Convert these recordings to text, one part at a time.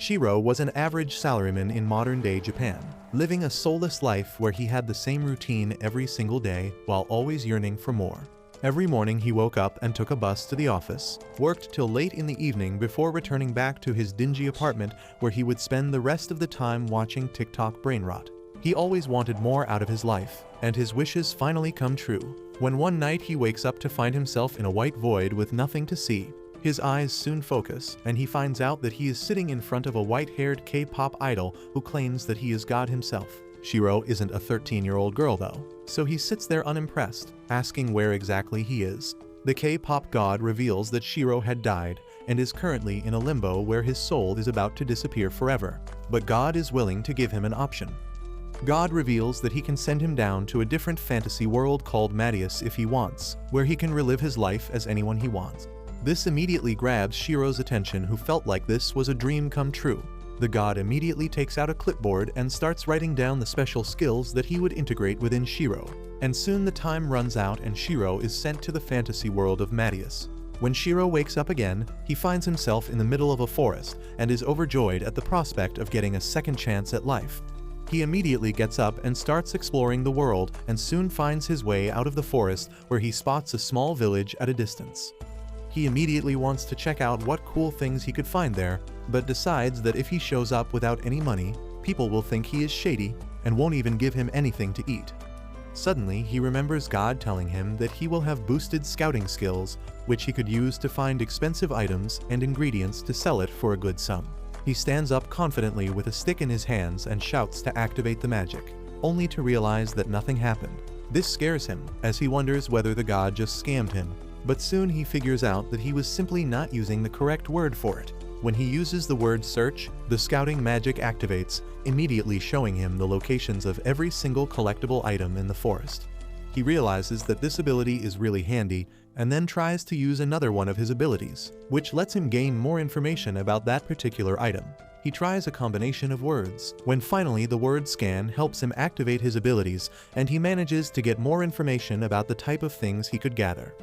Shiro was an average salaryman in modern-day Japan, living a soulless life where he had the same routine every single day while always yearning for more. Every morning he woke up and took a bus to the office, worked till late in the evening before returning back to his dingy apartment where he would spend the rest of the time watching TikTok brain rot. He always wanted more out of his life, and his wishes finally come true. When one night he wakes up to find himself in a white void with nothing to see, his eyes soon focus, and he finds out that he is sitting in front of a white-haired K-pop idol who claims that he is God himself. Shiro isn't a 13-year-old girl though, so he sits there unimpressed, asking where exactly he is. The K-pop god reveals that Shiro had died and is currently in a limbo where his soul is about to disappear forever, but God is willing to give him an option. God reveals that he can send him down to a different fantasy world called Madius if he wants, where he can relive his life as anyone he wants. This immediately grabs Shiro's attention, who felt like this was a dream come true. The god immediately takes out a clipboard and starts writing down the special skills that he would integrate within Shiro. And soon the time runs out and Shiro is sent to the fantasy world of Madius. When Shiro wakes up again, he finds himself in the middle of a forest and is overjoyed at the prospect of getting a second chance at life. He immediately gets up and starts exploring the world and soon finds his way out of the forest where he spots a small village at a distance. He immediately wants to check out what cool things he could find there, but decides that if he shows up without any money, people will think he is shady and won't even give him anything to eat. Suddenly, he remembers God telling him that he will have boosted scouting skills, which he could use to find expensive items and ingredients to sell it for a good sum. He stands up confidently with a stick in his hands and shouts to activate the magic, only to realize that nothing happened. This scares him, as he wonders whether the god just scammed him, but soon he figures out that he was simply not using the correct word for it. When he uses the word search, the scouting magic activates, immediately showing him the locations of every single collectible item in the forest. He realizes that this ability is really handy, and then tries to use another one of his abilities, which lets him gain more information about that particular item. He tries a combination of words, when finally the word scan helps him activate his abilities, and he manages to get more information about the type of things he could gather.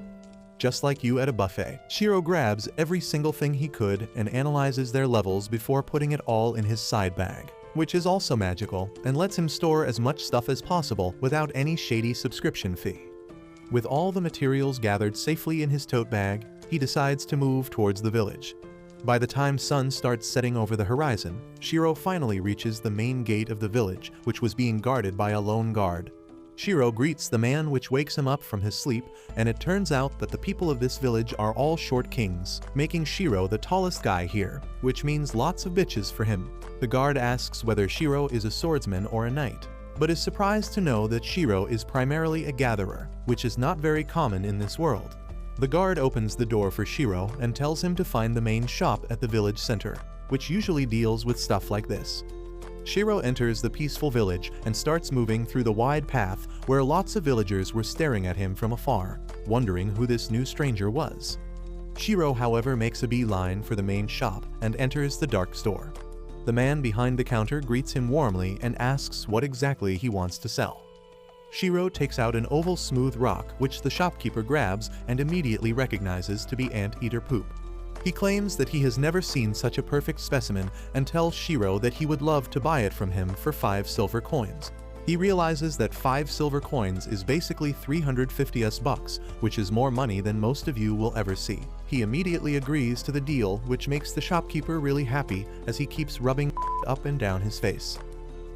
Just like you at a buffet, Shiro grabs every single thing he could and analyzes their levels before putting it all in his side bag, which is also magical and lets him store as much stuff as possible without any shady subscription fee. With all the materials gathered safely in his tote bag, he decides to move towards the village. By the time sun starts setting over the horizon, Shiro finally reaches the main gate of the village, which was being guarded by a lone guard. Shiro greets the man, which wakes him up from his sleep, and it turns out that the people of this village are all short kings, making Shiro the tallest guy here, which means lots of bitches for him. The guard asks whether Shiro is a swordsman or a knight, but is surprised to know that Shiro is primarily a gatherer, which is not very common in this world. The guard opens the door for Shiro and tells him to find the main shop at the village center, which usually deals with stuff like this. Shiro enters the peaceful village and starts moving through the wide path where lots of villagers were staring at him from afar, wondering who this new stranger was. Shiro, however, makes a beeline for the main shop and enters the dark store. The man behind the counter greets him warmly and asks what exactly he wants to sell. Shiro takes out an oval smooth rock which the shopkeeper grabs and immediately recognizes to be anteater poop. He claims that he has never seen such a perfect specimen and tells Shiro that he would love to buy it from him for 5 silver coins. He realizes that 5 silver coins is basically 350 bucks, which is more money than most of you will ever see. He immediately agrees to the deal, which makes the shopkeeper really happy as he keeps rubbing up and down his face.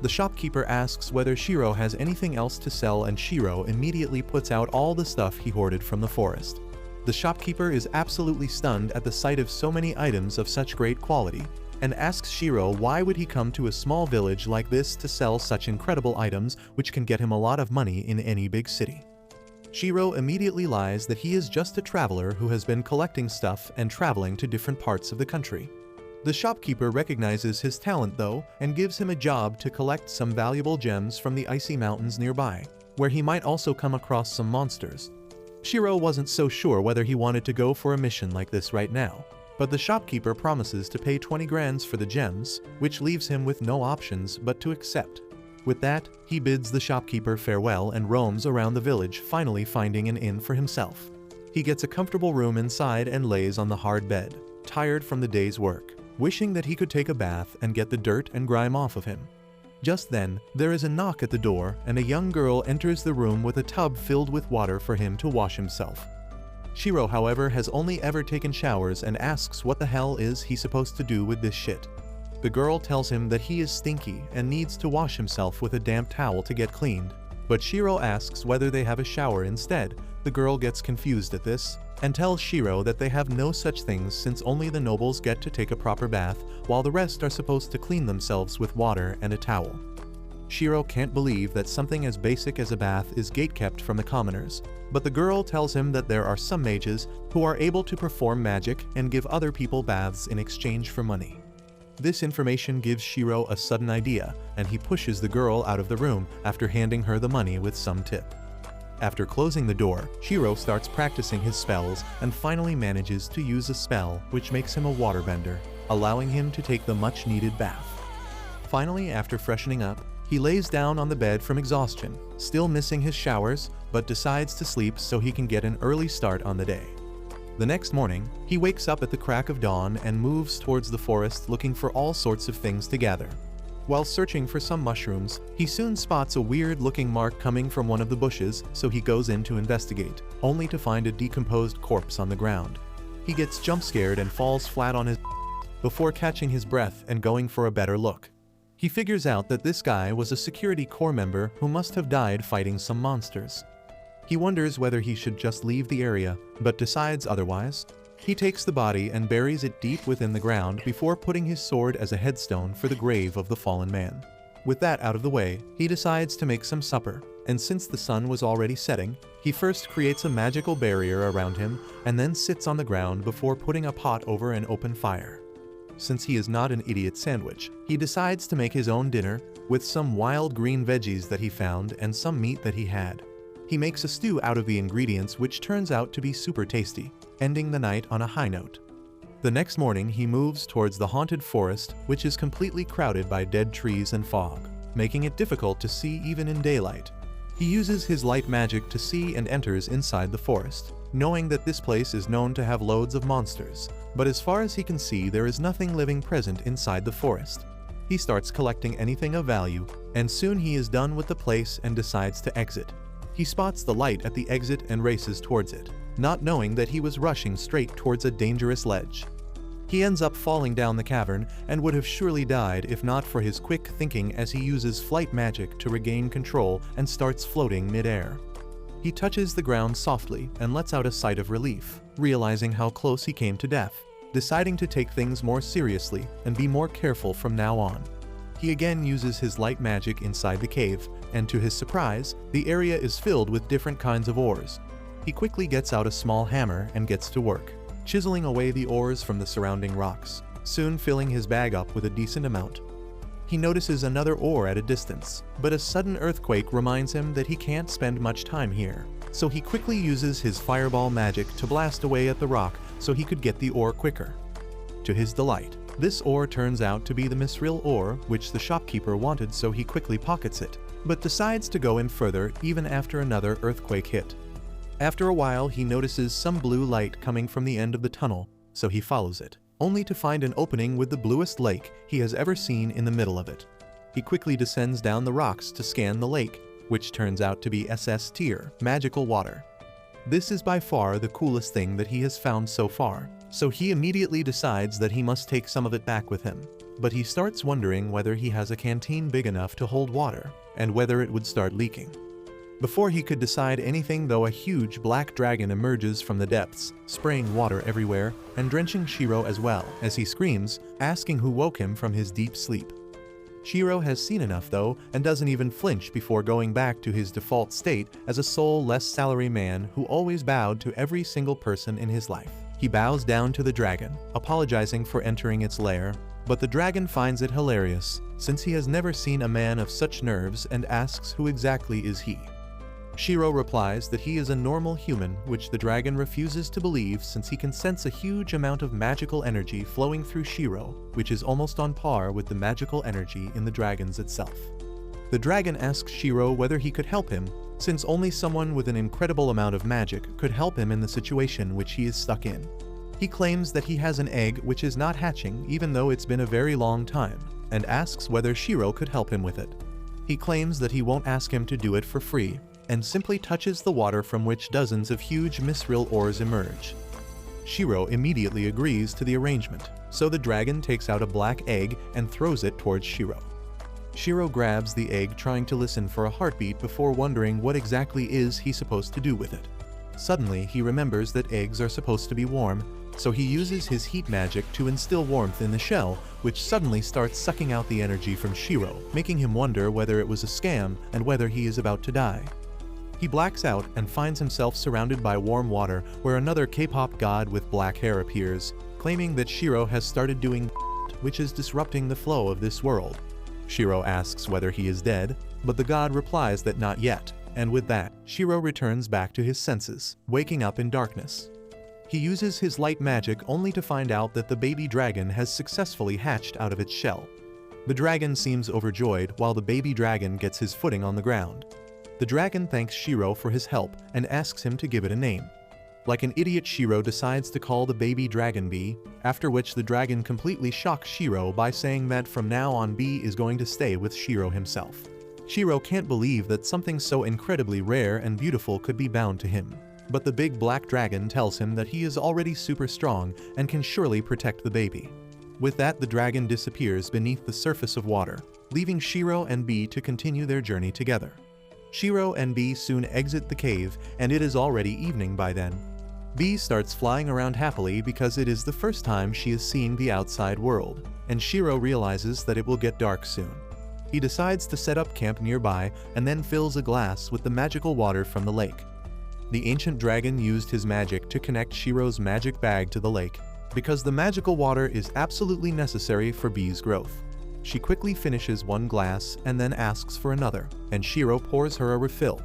The shopkeeper asks whether Shiro has anything else to sell, and Shiro immediately puts out all the stuff he hoarded from the forest. The shopkeeper is absolutely stunned at the sight of so many items of such great quality, and asks Shiro why would he come to a small village like this to sell such incredible items which can get him a lot of money in any big city. Shiro immediately lies that he is just a traveler who has been collecting stuff and traveling to different parts of the country. The shopkeeper recognizes his talent though and gives him a job to collect some valuable gems from the icy mountains nearby, where he might also come across some monsters. Shiro wasn't so sure whether he wanted to go for a mission like this right now, but the shopkeeper promises to pay 20 grand for the gems, which leaves him with no options but to accept. With that, he bids the shopkeeper farewell and roams around the village, finally finding an inn for himself. He gets a comfortable room inside and lays on the hard bed, tired from the day's work. wishing that he could take a bath and get the dirt and grime off of him. Just then, there is a knock at the door and a young girl enters the room with a tub filled with water for him to wash himself. Shiro, however, has only ever taken showers and asks what the hell is he supposed to do with this shit. The girl tells him that he is stinky and needs to wash himself with a damp towel to get cleaned, but Shiro asks whether they have a shower instead. The girl gets confused at this and tells Shiro that they have no such things since only the nobles get to take a proper bath while the rest are supposed to clean themselves with water and a towel. Shiro can't believe that something as basic as a bath is gatekept from the commoners, but the girl tells him that there are some mages who are able to perform magic and give other people baths in exchange for money. This information gives Shiro a sudden idea, and he pushes the girl out of the room after handing her the money with some tip. After closing the door, Shiro starts practicing his spells and finally manages to use a spell which makes him a waterbender, allowing him to take the much-needed bath. Finally, after freshening up, he lays down on the bed from exhaustion, still missing his showers, but decides to sleep so he can get an early start on the day. The next morning, he wakes up at the crack of dawn and moves towards the forest looking for all sorts of things to gather. While searching for some mushrooms, he soon spots a weird-looking mark coming from one of the bushes, so he goes in to investigate, only to find a decomposed corpse on the ground. He gets jump-scared and falls flat on his before catching his breath and going for a better look. He figures out that this guy was a security corps member who must have died fighting some monsters. He wonders whether he should just leave the area, but decides otherwise. He takes the body and buries it deep within the ground before putting his sword as a headstone for the grave of the fallen man. With that out of the way, he decides to make some supper, and since the sun was already setting, he first creates a magical barrier around him and then sits on the ground before putting a pot over an open fire. Since he is not an idiot sandwich, he decides to make his own dinner with some wild green veggies that he found and some meat that he had. He makes a stew out of the ingredients, which turns out to be super tasty, ending the night on a high note. The next morning, he moves towards the haunted forest, which is completely crowded by dead trees and fog, making it difficult to see even in daylight. He uses his light magic to see and enters inside the forest, knowing that this place is known to have loads of monsters, but as far as he can see, there is nothing living present inside the forest. He starts collecting anything of value, and soon he is done with the place and decides to exit. He spots the light at the exit and races towards it, not knowing that he was rushing straight towards a dangerous ledge. He ends up falling down the cavern and would have surely died if not for his quick thinking as he uses flight magic to regain control and starts floating mid-air. He touches the ground softly and lets out a sigh of relief, realizing how close he came to death, deciding to take things more seriously and be more careful from now on. He again uses his light magic inside the cave, and to his surprise, the area is filled with different kinds of ores. He quickly gets out a small hammer and gets to work, chiseling away the ores from the surrounding rocks, soon filling his bag up with a decent amount. He notices another ore at a distance, but a sudden earthquake reminds him that he can't spend much time here, so he quickly uses his fireball magic to blast away at the rock so he could get the ore quicker. To his delight, this ore turns out to be the misril ore which the shopkeeper wanted, so he quickly pockets it, but decides to go in further even after another earthquake hit. After a while, he notices some blue light coming from the end of the tunnel, so he follows it, only to find an opening with the bluest lake he has ever seen in the middle of it. He quickly descends down the rocks to scan the lake, which turns out to be SS tier, magical water. This is by far the coolest thing that he has found so far, so he immediately decides that he must take some of it back with him. But he starts wondering whether he has a canteen big enough to hold water, and whether it would start leaking. Before he could decide anything though, a huge black dragon emerges from the depths, spraying water everywhere and drenching Shiro as well, as he screams, asking who woke him from his deep sleep. Shiro has seen enough though, and doesn't even flinch before going back to his default state as a soulless salaryman who always bowed to every single person in his life. He bows down to the dragon, apologizing for entering its lair, but the dragon finds it hilarious, since he has never seen a man of such nerves, and asks who exactly is he. Shiro replies that he is a normal human, which the dragon refuses to believe since he can sense a huge amount of magical energy flowing through Shiro, which is almost on par with the magical energy in the dragons itself. The dragon asks Shiro whether he could help him, since only someone with an incredible amount of magic could help him in the situation which he is stuck in. He claims that he has an egg which is not hatching even though it's been a very long time, and asks whether Shiro could help him with it. He claims that he won't ask him to do it for free, and simply touches the water from which dozens of huge mithril ores emerge. Shiro immediately agrees to the arrangement, so the dragon takes out a black egg and throws it towards Shiro. Shiro grabs the egg, trying to listen for a heartbeat before wondering what exactly is he supposed to do with it. Suddenly, he remembers that eggs are supposed to be warm, so he uses his heat magic to instill warmth in the shell, which suddenly starts sucking out the energy from Shiro, making him wonder whether it was a scam and whether he is about to die. He blacks out and finds himself surrounded by warm water, where another K-pop god with black hair appears, claiming that Shiro has started doing which is disrupting the flow of this world. Shiro asks whether he is dead, but the god replies that not yet, and with that, Shiro returns back to his senses, waking up in darkness. He uses his light magic only to find out that the baby dragon has successfully hatched out of its shell. The dragon seems overjoyed while the baby dragon gets his footing on the ground. The dragon thanks Shiro for his help and asks him to give it a name. Like an idiot, Shiro decides to call the baby dragon B, after which the dragon completely shocks Shiro by saying that from now on B is going to stay with Shiro himself. Shiro can't believe that something so incredibly rare and beautiful could be bound to him. But the big black dragon tells him that he is already super strong and can surely protect the baby. With that, the dragon disappears beneath the surface of water, leaving Shiro and B to continue their journey together. Shiro and B soon exit the cave, and it is already evening by then. B starts flying around happily because it is the first time she is seeing the outside world, and Shiro realizes that it will get dark soon. He decides to set up camp nearby and then fills a glass with the magical water from the lake. The ancient dragon used his magic to connect Shiro's magic bag to the lake, because the magical water is absolutely necessary for B's growth. She quickly finishes one glass and then asks for another, and Shiro pours her a refill.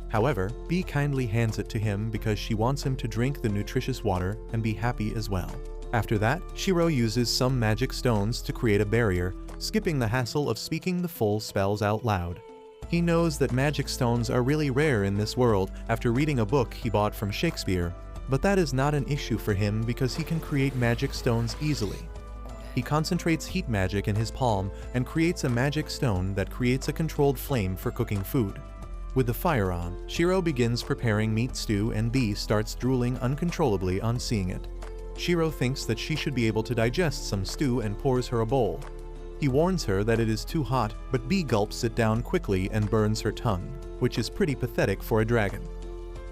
However, B kindly hands it to him because she wants him to drink the nutritious water and be happy as well. After that, Shiro uses some magic stones to create a barrier, skipping the hassle of speaking the full spells out loud. He knows that magic stones are really rare in this world after reading a book he bought from Shakespeare, but that is not an issue for him because he can create magic stones easily. He concentrates heat magic in his palm and creates a magic stone that creates a controlled flame for cooking food. With the fire on, Shiro begins preparing meat stew and B starts drooling uncontrollably on seeing it. Shiro thinks that she should be able to digest some stew and pours her a bowl. He warns her that it is too hot, but B gulps it down quickly and burns her tongue, which is pretty pathetic for a dragon.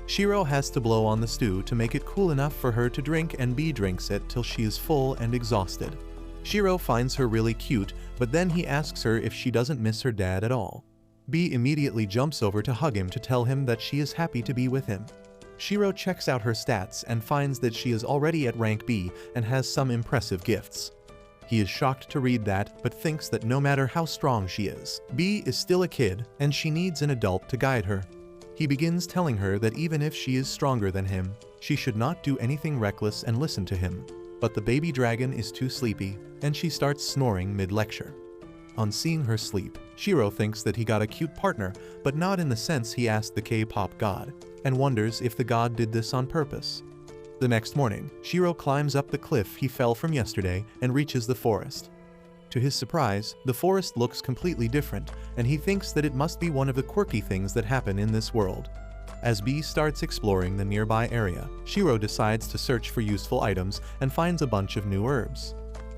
Shiro has to blow on the stew to make it cool enough for her to drink, and B drinks it till she is full and exhausted. Shiro finds her really cute, but then he asks her if she doesn't miss her dad at all. B immediately jumps over to hug him to tell him that she is happy to be with him. Shiro checks out her stats and finds that she is already at rank B and has some impressive gifts. He is shocked to read that, but thinks that no matter how strong she is, B is still a kid and she needs an adult to guide her. He begins telling her that even if she is stronger than him, she should not do anything reckless and listen to him. But the baby dragon is too sleepy, and she starts snoring mid-lecture. On seeing her sleep, Shiro thinks that he got a cute partner, but not in the sense he asked the K-pop god, and wonders if the god did this on purpose. The next morning, Shiro climbs up the cliff he fell from yesterday and reaches the forest. To his surprise, the forest looks completely different, and he thinks that it must be one of the quirky things that happen in this world. As B starts exploring the nearby area, Shiro decides to search for useful items and finds a bunch of new herbs.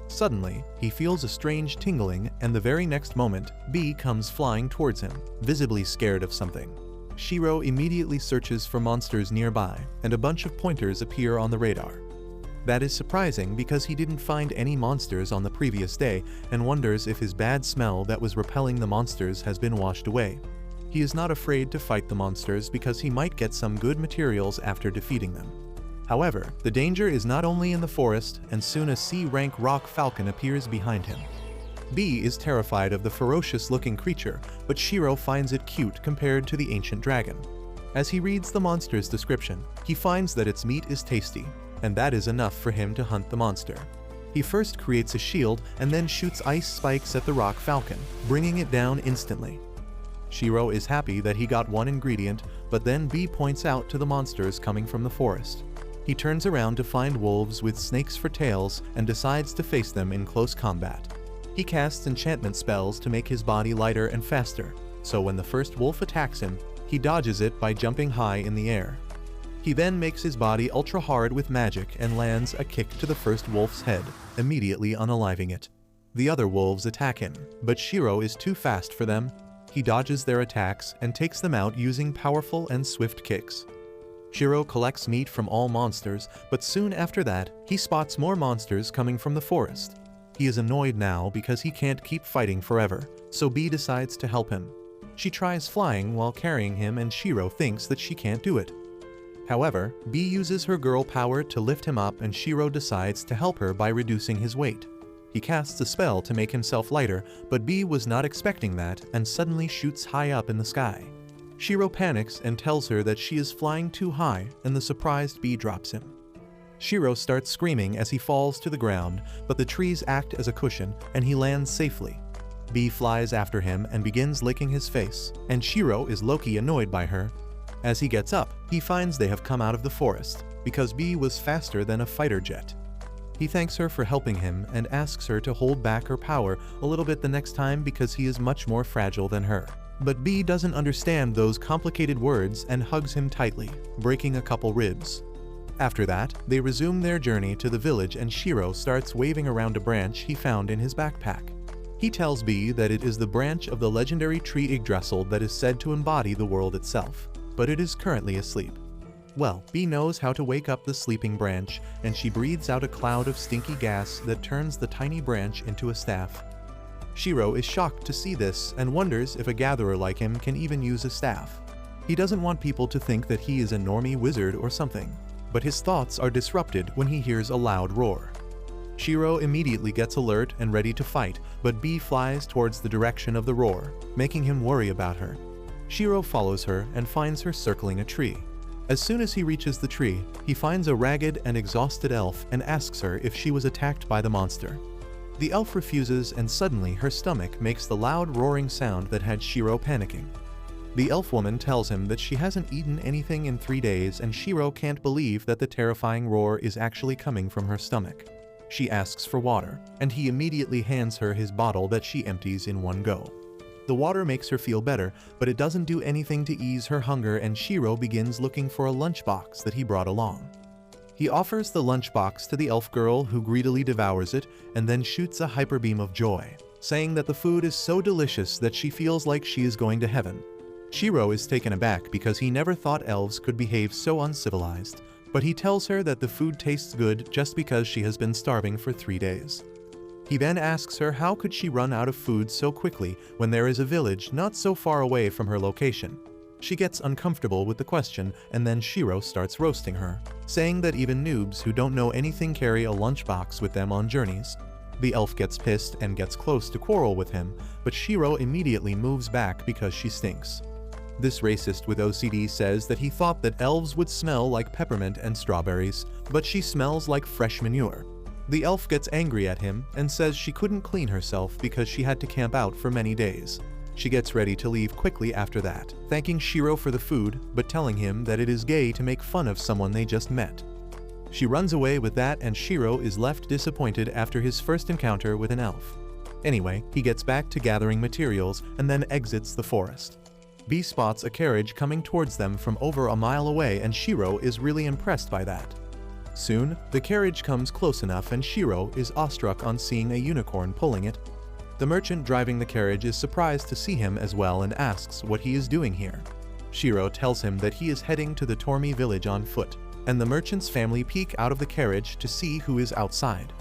Suddenly, he feels a strange tingling, and the very next moment, B comes flying towards him, visibly scared of something. Shiro immediately searches for monsters nearby, and a bunch of pointers appear on the radar. That is surprising because he didn't find any monsters on the previous day and wonders if his bad smell that was repelling the monsters has been washed away. He is not afraid to fight the monsters because he might get some good materials after defeating them. However, the danger is not only in the forest, and soon a C-rank rock falcon appears behind him. B is terrified of the ferocious-looking creature, but Shiro finds it cute compared to the ancient dragon. As he reads the monster's description, he finds that its meat is tasty, and that is enough for him to hunt the monster. He first creates a shield and then shoots ice spikes at the rock falcon, bringing it down instantly. Shiro is happy that he got one ingredient, but then B points out to the monsters coming from the forest. He turns around to find wolves with snakes for tails and decides to face them in close combat. He casts enchantment spells to make his body lighter and faster, so when the first wolf attacks him, he dodges it by jumping high in the air. He then makes his body ultra hard with magic and lands a kick to the first wolf's head, immediately unaliving it. The other wolves attack him, but Shiro is too fast for them. He dodges their attacks and takes them out using powerful and swift kicks. Shiro collects meat from all monsters, but soon after that, he spots more monsters coming from the forest. He is annoyed now because he can't keep fighting forever, so Bee decides to help him. She tries flying while carrying him and Shiro thinks that she can't do it. However, Bee uses her girl power to lift him up and Shiro decides to help her by reducing his weight. He casts a spell to make himself lighter, but Bee was not expecting that and suddenly shoots high up in the sky. Shiro panics and tells her that she is flying too high, and the surprised Bee drops him. Shiro starts screaming as he falls to the ground, but the trees act as a cushion and he lands safely. Bee flies after him and begins licking his face, and Shiro is low-key annoyed by her. As he gets up, he finds they have come out of the forest, because Bee was faster than a fighter jet. He thanks her for helping him and asks her to hold back her power a little bit the next time because he is much more fragile than her. But Bee doesn't understand those complicated words and hugs him tightly, breaking a couple ribs. After that, they resume their journey to the village and Shiro starts waving around a branch he found in his backpack. He tells Bee that it is the branch of the legendary tree Yggdrasil that is said to embody the world itself, but it is currently asleep. Well, Bee knows how to wake up the sleeping branch, and she breathes out a cloud of stinky gas that turns the tiny branch into a staff. Shiro is shocked to see this and wonders if a gatherer like him can even use a staff. He doesn't want people to think that he is a normie wizard or something, but his thoughts are disrupted when he hears a loud roar. Shiro immediately gets alert and ready to fight, but Bee flies towards the direction of the roar, making him worry about her. Shiro follows her and finds her circling a tree. As soon as he reaches the tree, he finds a ragged and exhausted elf and asks her if she was attacked by the monster. The elf refuses and suddenly her stomach makes the loud roaring sound that had Shiro panicking. The elf woman tells him that she hasn't eaten anything in 3 days and Shiro can't believe that the terrifying roar is actually coming from her stomach. She asks for water, and he immediately hands her his bottle that she empties in one go. The water makes her feel better, but it doesn't do anything to ease her hunger and Shiro begins looking for a lunchbox that he brought along. He offers the lunchbox to the elf girl who greedily devours it and then shoots a hyperbeam of joy, saying that the food is so delicious that she feels like she is going to heaven. Shiro is taken aback because he never thought elves could behave so uncivilized, but he tells her that the food tastes good just because she has been starving for 3 days. He then asks her how could she run out of food so quickly when there is a village not so far away from her location. She gets uncomfortable with the question and then Shiro starts roasting her, saying that even noobs who don't know anything carry a lunchbox with them on journeys. The elf gets pissed and gets close to quarrel with him, but Shiro immediately moves back because she stinks. This racist with OCD says that he thought that elves would smell like peppermint and strawberries, but she smells like fresh manure. The elf gets angry at him and says she couldn't clean herself because she had to camp out for many days. She gets ready to leave quickly after that, thanking Shiro for the food, but telling him that it is gay to make fun of someone they just met. She runs away with that and Shiro is left disappointed after his first encounter with an elf. Anyway, he gets back to gathering materials and then exits the forest. Bee spots a carriage coming towards them from over a mile away and Shiro is really impressed by that. Soon, the carriage comes close enough and Shiro is awestruck on seeing a unicorn pulling it. The merchant driving the carriage is surprised to see him as well and asks what he is doing here. Shiro tells him that he is heading to the Tormi village on foot, and the merchant's family peek out of the carriage to see who is outside.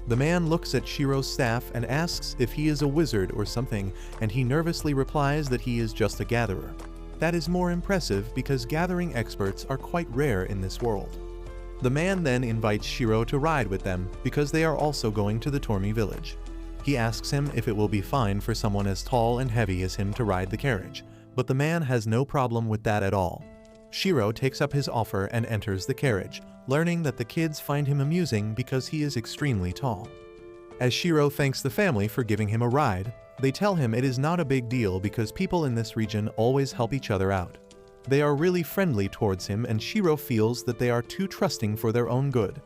The man looks at Shiro's staff and asks if he is a wizard or something, and he nervously replies that he is just a gatherer. That is more impressive because gathering experts are quite rare in this world. The man then invites Shiro to ride with them because they are also going to the Tormi village. He asks him if it will be fine for someone as tall and heavy as him to ride the carriage, but the man has no problem with that at all. Shiro takes up his offer and enters the carriage, learning that the kids find him amusing because he is extremely tall. As Shiro thanks the family for giving him a ride, they tell him it is not a big deal because people in this region always help each other out. They are really friendly towards him, and Shiro feels that they are too trusting for their own good.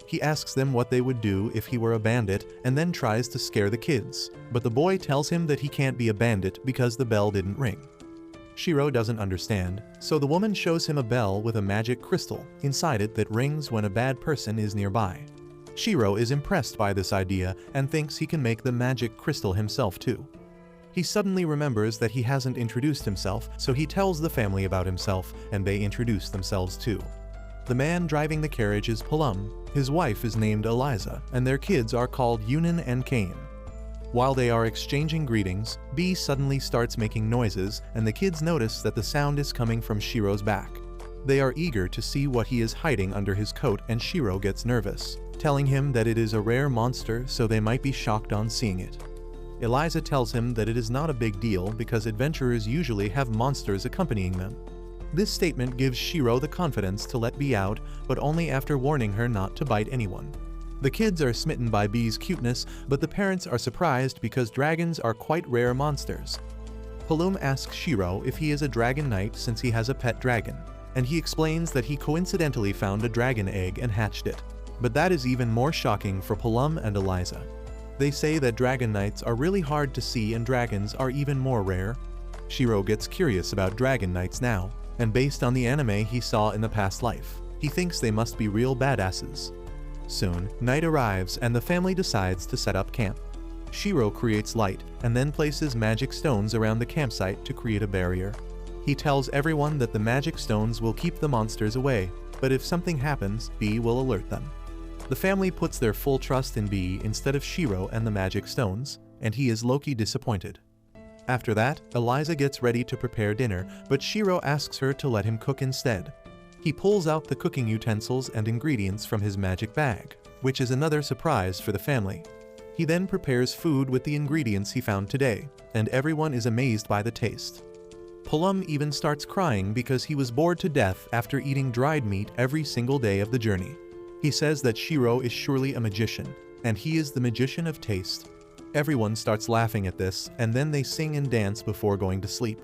He asks them what they would do if he were a bandit and then tries to scare the kids, but the boy tells him that he can't be a bandit because the bell didn't ring. Shiro doesn't understand, so the woman shows him a bell with a magic crystal inside it that rings when a bad person is nearby. Shiro is impressed by this idea and thinks he can make the magic crystal himself too. He suddenly remembers that he hasn't introduced himself, so he tells the family about himself, and they introduce themselves too. The man driving the carriage is Plum, his wife is named Eliza, and their kids are called Yunin and Kane. While they are exchanging greetings, B suddenly starts making noises, and the kids notice that the sound is coming from Shiro's back. They are eager to see what he is hiding under his coat, and Shiro gets nervous, telling him that it is a rare monster, so they might be shocked on seeing it. Eliza tells him that it is not a big deal because adventurers usually have monsters accompanying them. This statement gives Shiro the confidence to let B out, but only after warning her not to bite anyone. The kids are smitten by B's cuteness, but the parents are surprised because dragons are quite rare monsters. Plum asks Shiro if he is a dragon knight since he has a pet dragon, and he explains that he coincidentally found a dragon egg and hatched it. But that is even more shocking for Plum and Eliza. They say that dragon knights are really hard to see and dragons are even more rare. Shiro gets curious about dragon knights now, and based on the anime he saw in the past life, he thinks they must be real badasses. Soon, night arrives and the family decides to set up camp. Shiro creates light and then places magic stones around the campsite to create a barrier. He tells everyone that the magic stones will keep the monsters away, but if something happens, B will alert them. The family puts their full trust in B instead of Shiro and the magic stones, and he is low-key disappointed. After that, Eliza gets ready to prepare dinner, but Shiro asks her to let him cook instead. He pulls out the cooking utensils and ingredients from his magic bag, which is another surprise for the family. He then prepares food with the ingredients he found today, and everyone is amazed by the taste. Plum even starts crying because he was bored to death after eating dried meat every single day of the journey. He says that Shiro is surely a magician, and he is the magician of taste. Everyone starts laughing at this, and then they sing and dance before going to sleep.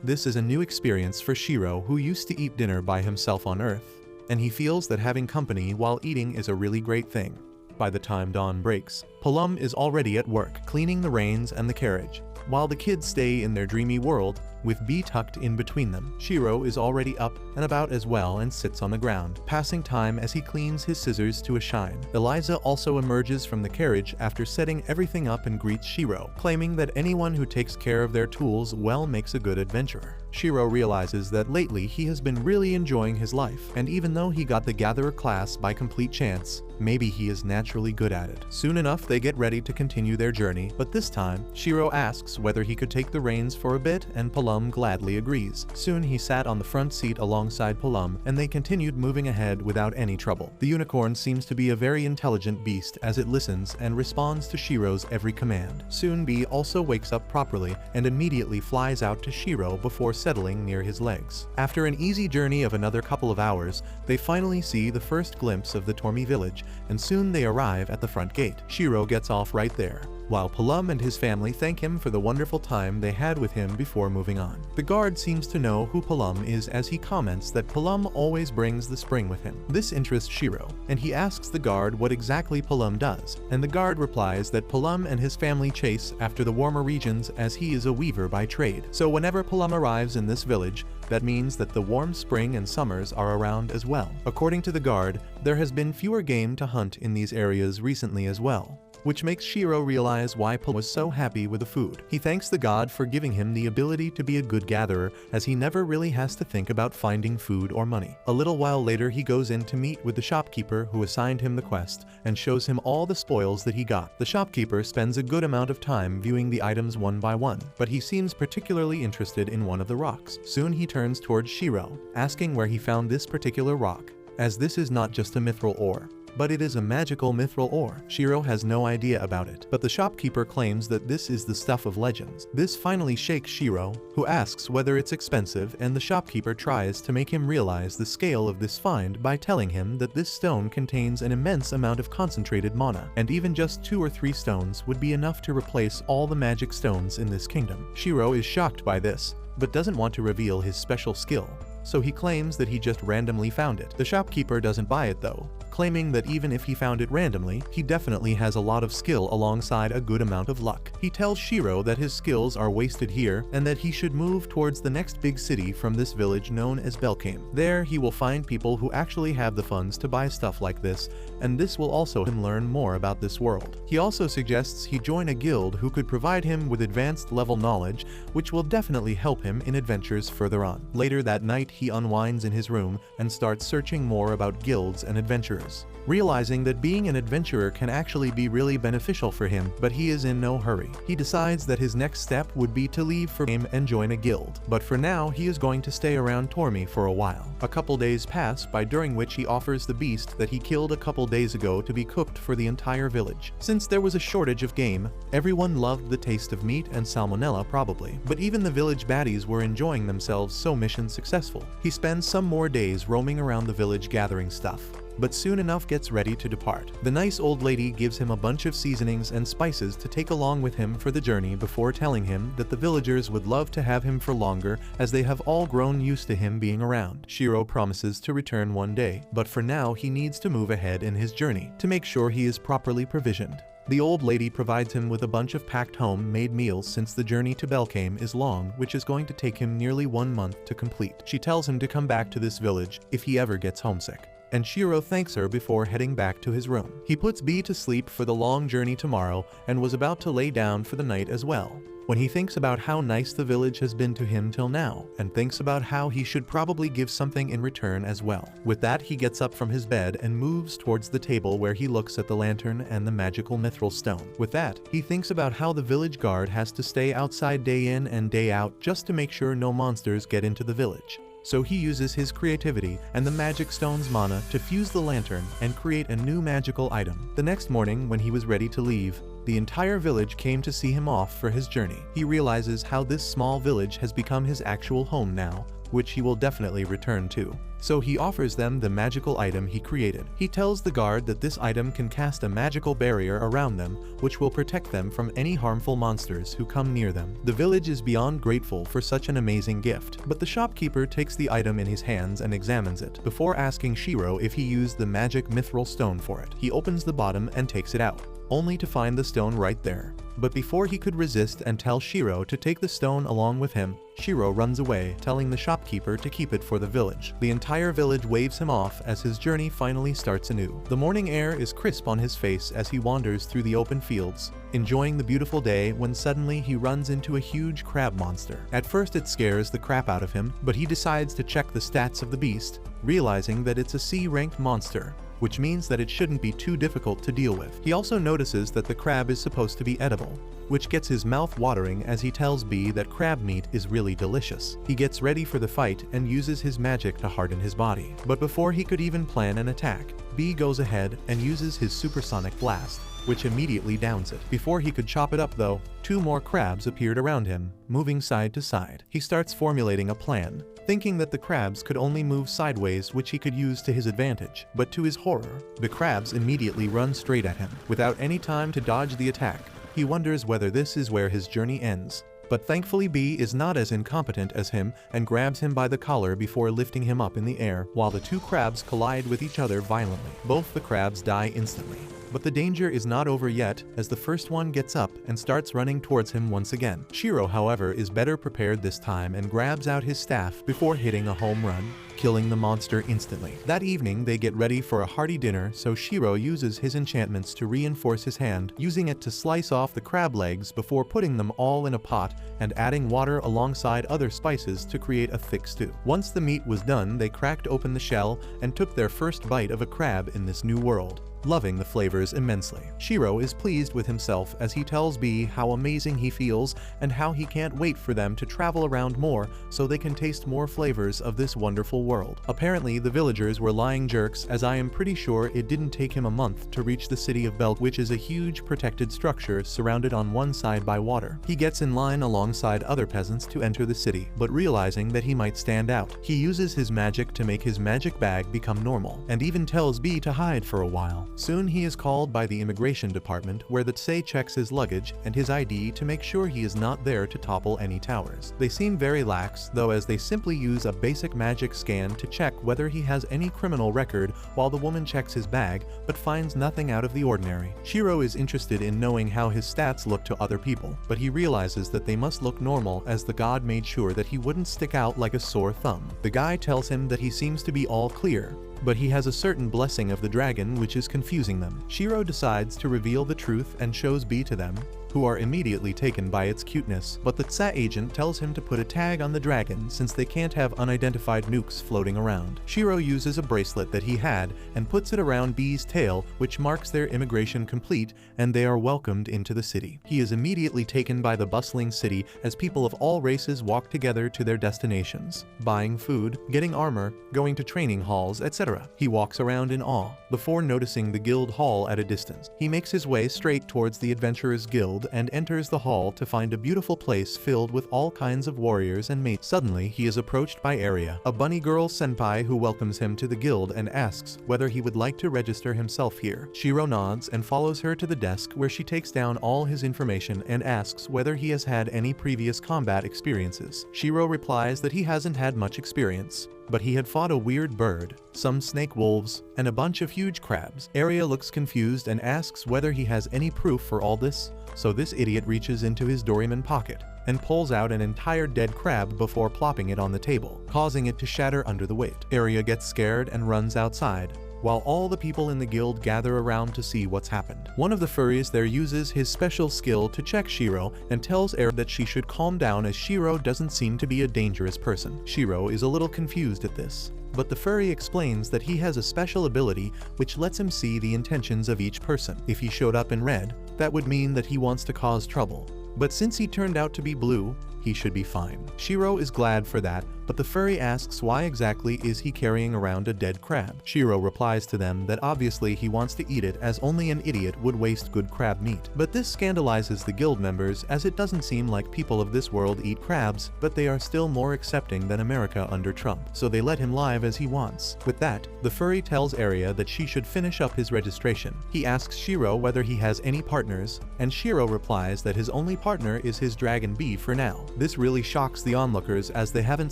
This is a new experience for Shiro, who used to eat dinner by himself on Earth, and he feels that having company while eating is a really great thing. By the time dawn breaks, Plum is already at work, cleaning the reins and the carriage, while the kids stay in their dreamy world, with B tucked in between them. Shiro is already up and about as well and sits on the ground, passing time as he cleans his scissors to a shine. Eliza also emerges from the carriage after setting everything up and greets Shiro, claiming that anyone who takes care of their tools well makes a good adventurer. Shiro realizes that lately he has been really enjoying his life, and even though he got the Gatherer class by complete chance, maybe he is naturally good at it. Soon enough they get ready to continue their journey, but this time, Shiro asks whether he could take the reins for a bit, and Plum gladly agrees. Soon he sat on the front seat alongside Plum, and they continued moving ahead without any trouble. The unicorn seems to be a very intelligent beast as it listens and responds to Shiro's every command. Soon B also wakes up properly and immediately flies out to Shiro before settling near his legs. After an easy journey of another couple of hours, they finally see the first glimpse of the Tormi village, and soon they arrive at the front gate. Shiro gets off right there, while Plum and his family thank him for the wonderful time they had with him before moving on. The guard seems to know who Plum is as he comments that Plum always brings the spring with him. This interests Shiro, and he asks the guard what exactly Plum does, and the guard replies that Plum and his family chase after the warmer regions as he is a weaver by trade. So whenever Plum arrives in this village, that means that the warm spring and summers are around as well. According to the guard, there has been fewer game to hunt in these areas recently as well, which makes Shiro realize why Plum was so happy with the food. He thanks the god for giving him the ability to be a good gatherer, as he never really has to think about finding food or money. A little while later he goes in to meet with the shopkeeper who assigned him the quest, and shows him all the spoils that he got. The shopkeeper spends a good amount of time viewing the items one by one, but he seems particularly interested in one of the rocks. Soon he turns towards Shiro, asking where he found this particular rock, as this is not just a mithril ore, but it is a magical mithril ore. Shiro has no idea about it, but the shopkeeper claims that this is the stuff of legends. This finally shakes Shiro, who asks whether it's expensive, and the shopkeeper tries to make him realize the scale of this find by telling him that this stone contains an immense amount of concentrated mana, and even just 2 or 3 stones would be enough to replace all the magic stones in this kingdom. Shiro is shocked by this, but doesn't want to reveal his special skill. so he claims that he just randomly found it. The shopkeeper doesn't buy it though, claiming that even if he found it randomly, he definitely has a lot of skill alongside a good amount of luck. He tells Shiro that his skills are wasted here and that he should move towards the next big city from this village known as Belkame. There he will find people who actually have the funds to buy stuff like this, and this will also help him learn more about this world. He also suggests he join a guild who could provide him with advanced level knowledge, which will definitely help him in adventures further on. Later that night he unwinds in his room and starts searching more about guilds and adventurers, realizing that being an adventurer can actually be really beneficial for him, but he is in no hurry. He decides that his next step would be to leave for game and join a guild, but for now he is going to stay around Tormy for a while. A couple days pass by, during which he offers the beast that he killed a couple days ago to be cooked for the entire village. Since there was a shortage of game, everyone loved the taste of meat and salmonella probably, but even the village baddies were enjoying themselves, so mission successful. He spends some more days roaming around the village gathering stuff, but soon enough gets ready to depart. The nice old lady gives him a bunch of seasonings and spices to take along with him for the journey before telling him that the villagers would love to have him for longer as they have all grown used to him being around. Shiro promises to return one day, but for now he needs to move ahead in his journey to make sure he is properly provisioned. The old lady provides him with a bunch of packed home-made meals since the journey to Belkame is long, which is going to take him nearly 1 month to complete. She tells him to come back to this village if he ever gets homesick, and Shiro thanks her before heading back to his room. He puts B to sleep for the long journey tomorrow and was about to lay down for the night as well, when he thinks about how nice the village has been to him till now, and thinks about how he should probably give something in return as well. With that, he gets up from his bed and moves towards the table where he looks at the lantern and the magical mithril stone. With that, he thinks about how the village guard has to stay outside day in and day out just to make sure no monsters get into the village. So he uses his creativity and the magic stone's mana to fuse the lantern and create a new magical item. The next morning, when he was ready to leave, the entire village came to see him off for his journey. He realizes how this small village has become his actual home now, which he will definitely return to. So he offers them the magical item he created. He tells the guard that this item can cast a magical barrier around them, which will protect them from any harmful monsters who come near them. The village is beyond grateful for such an amazing gift, but the shopkeeper takes the item in his hands and examines it, before asking Shiro if he used the magic mithril stone for it. He opens the bottom and takes it out, only to find the stone right there. But before he could resist and tell Shiro to take the stone along with him, Shiro runs away, telling the shopkeeper to keep it for the village. The entire village waves him off as his journey finally starts anew. The morning air is crisp on his face as he wanders through the open fields, enjoying the beautiful day, when suddenly he runs into a huge crab monster. At first it scares the crap out of him, but he decides to check the stats of the beast, realizing that it's a C-ranked monster, which means that it shouldn't be too difficult to deal with. He also notices that the crab is supposed to be edible, which gets his mouth watering as he tells B that crab meat is really delicious. He gets ready for the fight and uses his magic to harden his body. But before he could even plan an attack, B goes ahead and uses his supersonic blast, which immediately downs it. Before he could chop it up though, 2 more crabs appeared around him, moving side to side. He starts formulating a plan, thinking that the crabs could only move sideways, which he could use to his advantage. But to his horror, the crabs immediately run straight at him. Without any time to dodge the attack, he wonders whether this is where his journey ends. But thankfully B is not as incompetent as him and grabs him by the collar before lifting him up in the air, while the 2 crabs collide with each other violently. Both the crabs die instantly. But the danger is not over yet, as the first one gets up and starts running towards him once again. Shiro, however, is better prepared this time and grabs out his staff before hitting a home run, killing the monster instantly. That evening they get ready for a hearty dinner, so Shiro uses his enchantments to reinforce his hand, using it to slice off the crab legs before putting them all in a pot and adding water alongside other spices to create a thick stew. Once the meat was done, they cracked open the shell and took their first bite of a crab in this new world, loving the flavors immensely. Shiro is pleased with himself as he tells B how amazing he feels and how he can't wait for them to travel around more so they can taste more flavors of this wonderful whole world. Apparently, the villagers were lying jerks, as I am pretty sure it didn't take him a month to reach the city of Belt, which is a huge protected structure surrounded on one side by water. He gets in line alongside other peasants to enter the city, but realizing that he might stand out, he uses his magic to make his magic bag become normal, and even tells B to hide for a while. Soon he is called by the immigration department, where the Tsei checks his luggage and his ID to make sure he is not there to topple any towers. They seem very lax, though, as they simply use a basic magic scan to check whether he has any criminal record, while the woman checks his bag but finds nothing out of the ordinary. Shiro is interested in knowing how his stats look to other people, but he realizes that they must look normal, as the god made sure that he wouldn't stick out like a sore thumb. The guy tells him that he seems to be all clear, but he has a certain blessing of the dragon which is confusing them. Shiro decides to reveal the truth and shows B to them, who are immediately taken by its cuteness, but the Tsei agent tells him to put a tag on the dragon since they can't have unidentified nukes floating around. Shiro uses a bracelet that he had and puts it around B's tail, which marks their immigration complete, and they are welcomed into the city. He is immediately taken by the bustling city as people of all races walk together to their destinations, buying food, getting armor, going to training halls, etc. He walks around in awe, before noticing the guild hall at a distance. He makes his way straight towards the Adventurers Guild and enters the hall to find a beautiful place filled with all kinds of warriors and mates. Suddenly, he is approached by Aria, a bunny girl senpai who welcomes him to the guild and asks whether he would like to register himself here. Shiro nods and follows her to the desk, where she takes down all his information and asks whether he has had any previous combat experiences. Shiro replies that he hasn't had much experience, but he had fought a weird bird, some snake wolves, and a bunch of huge crabs. Aria looks confused and asks whether he has any proof for all this, so this idiot reaches into his doryman pocket and pulls out an entire dead crab before plopping it on the table, causing it to shatter under the weight. Aria gets scared and runs outside, while all the people in the guild gather around to see what's happened. One of the furries there uses his special skill to check Shiro and tells Air that she should calm down, as Shiro doesn't seem to be a dangerous person. Shiro is a little confused at this, but the furry explains that he has a special ability which lets him see the intentions of each person. If he showed up in red, that would mean that he wants to cause trouble, but since he turned out to be blue, he should be fine. Shiro is glad for that, but the furry asks why exactly is he carrying around a dead crab. Shiro replies to them that obviously he wants to eat it, as only an idiot would waste good crab meat. But this scandalizes the guild members, as it doesn't seem like people of this world eat crabs, but they are still more accepting than America under Trump, so they let him live as he wants. With that, the furry tells Aria that she should finish up his registration. He asks Shiro whether he has any partners, and Shiro replies that his only partner is his dragon B for now. This really shocks the onlookers, as they haven't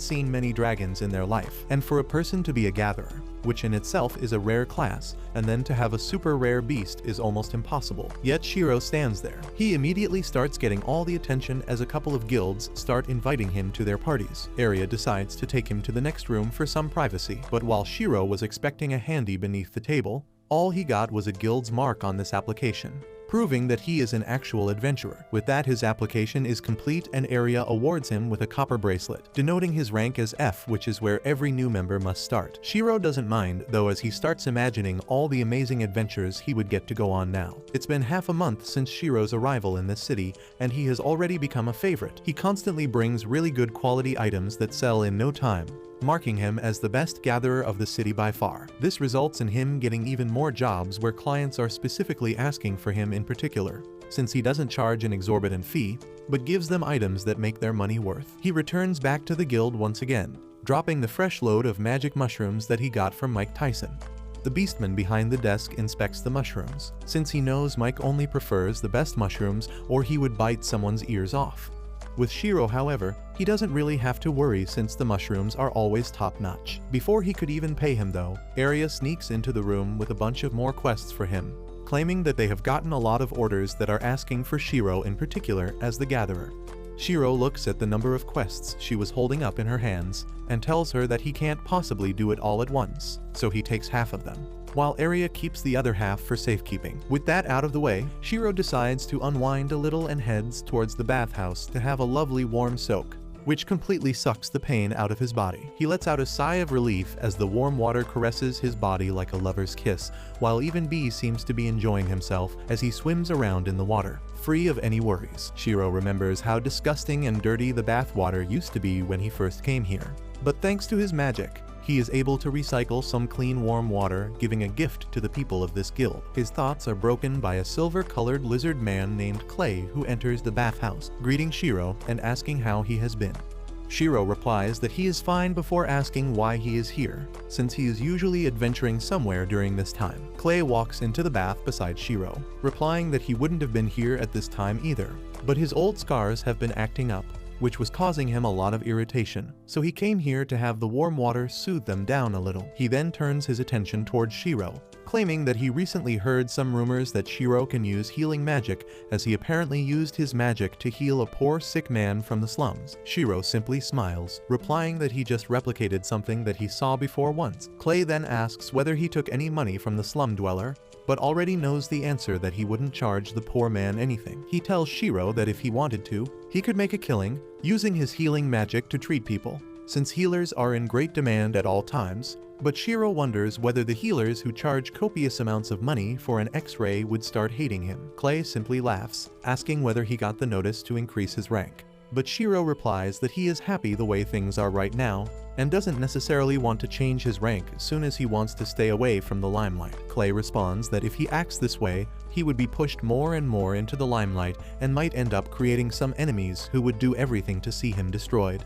seen many dragons in their life, and for a person to be a gatherer, which in itself is a rare class, and then to have a super rare beast is almost impossible. Yet Shiro stands there. He immediately starts getting all the attention as a couple of guilds start inviting him to their parties. Aria decides to take him to the next room for some privacy, but while Shiro was expecting a handy beneath the table, all he got was a guild's mark on this application, proving that he is an actual adventurer. With that, his application is complete, and Aria awards him with a copper bracelet, denoting his rank as F, which is where every new member must start. Shiro doesn't mind, though, as he starts imagining all the amazing adventures he would get to go on now. It's been half a month since Shiro's arrival in this city, and he has already become a favorite. He constantly brings really good quality items that sell in no time, marking him as the best gatherer of the city by far. This results in him getting even more jobs where clients are specifically asking for him in particular, since he doesn't charge an exorbitant fee, but gives them items that make their money worth. He returns back to the guild once again, dropping the fresh load of magic mushrooms that he got from Mike Tyson. The beastman behind the desk inspects the mushrooms, since he knows Mike only prefers the best mushrooms, or he would bite someone's ears off. With Shiro, however, he doesn't really have to worry, since the mushrooms are always top-notch. Before he could even pay him, though, Aria sneaks into the room with a bunch of more quests for him, claiming that they have gotten a lot of orders that are asking for Shiro in particular as the gatherer. Shiro looks at the number of quests she was holding up in her hands and tells her that he can't possibly do it all at once, so he takes half of them, while Aria keeps the other half for safekeeping. With that out of the way, Shiro decides to unwind a little and heads towards the bathhouse to have a lovely warm soak, which completely sucks the pain out of his body. He lets out a sigh of relief as the warm water caresses his body like a lover's kiss, while even B seems to be enjoying himself as he swims around in the water, free of any worries. Shiro remembers how disgusting and dirty the bath water used to be when he first came here, but thanks to his magic, he is able to recycle some clean warm water, giving a gift to the people of this guild. His thoughts are broken by a silver-colored lizard man named Clay who enters the bathhouse, greeting Shiro and asking how he has been. Shiro replies that he is fine before asking why he is here, since he is usually adventuring somewhere during this time. Clay walks into the bath beside Shiro, replying that he wouldn't have been here at this time either, but his old scars have been acting up, which was causing him a lot of irritation, so he came here to have the warm water soothe them down a little. He then turns his attention towards Shiro, claiming that he recently heard some rumors that Shiro can use healing magic, as he apparently used his magic to heal a poor sick man from the slums. Shiro simply smiles, replying that he just replicated something that he saw before once. Clay then asks whether he took any money from the slum dweller, but already knows the answer that he wouldn't charge the poor man anything. He tells Shiro that if he wanted to, he could make a killing, using his healing magic to treat people, since healers are in great demand at all times. But Shiro wonders whether the healers who charge copious amounts of money for an X-ray would start hating him. Clay simply laughs, asking whether he got the notice to increase his rank. But Shiro replies that he is happy the way things are right now, and doesn't necessarily want to change his rank as soon as he wants to stay away from the limelight. Clay responds that if he acts this way, he would be pushed more and more into the limelight and might end up creating some enemies who would do everything to see him destroyed.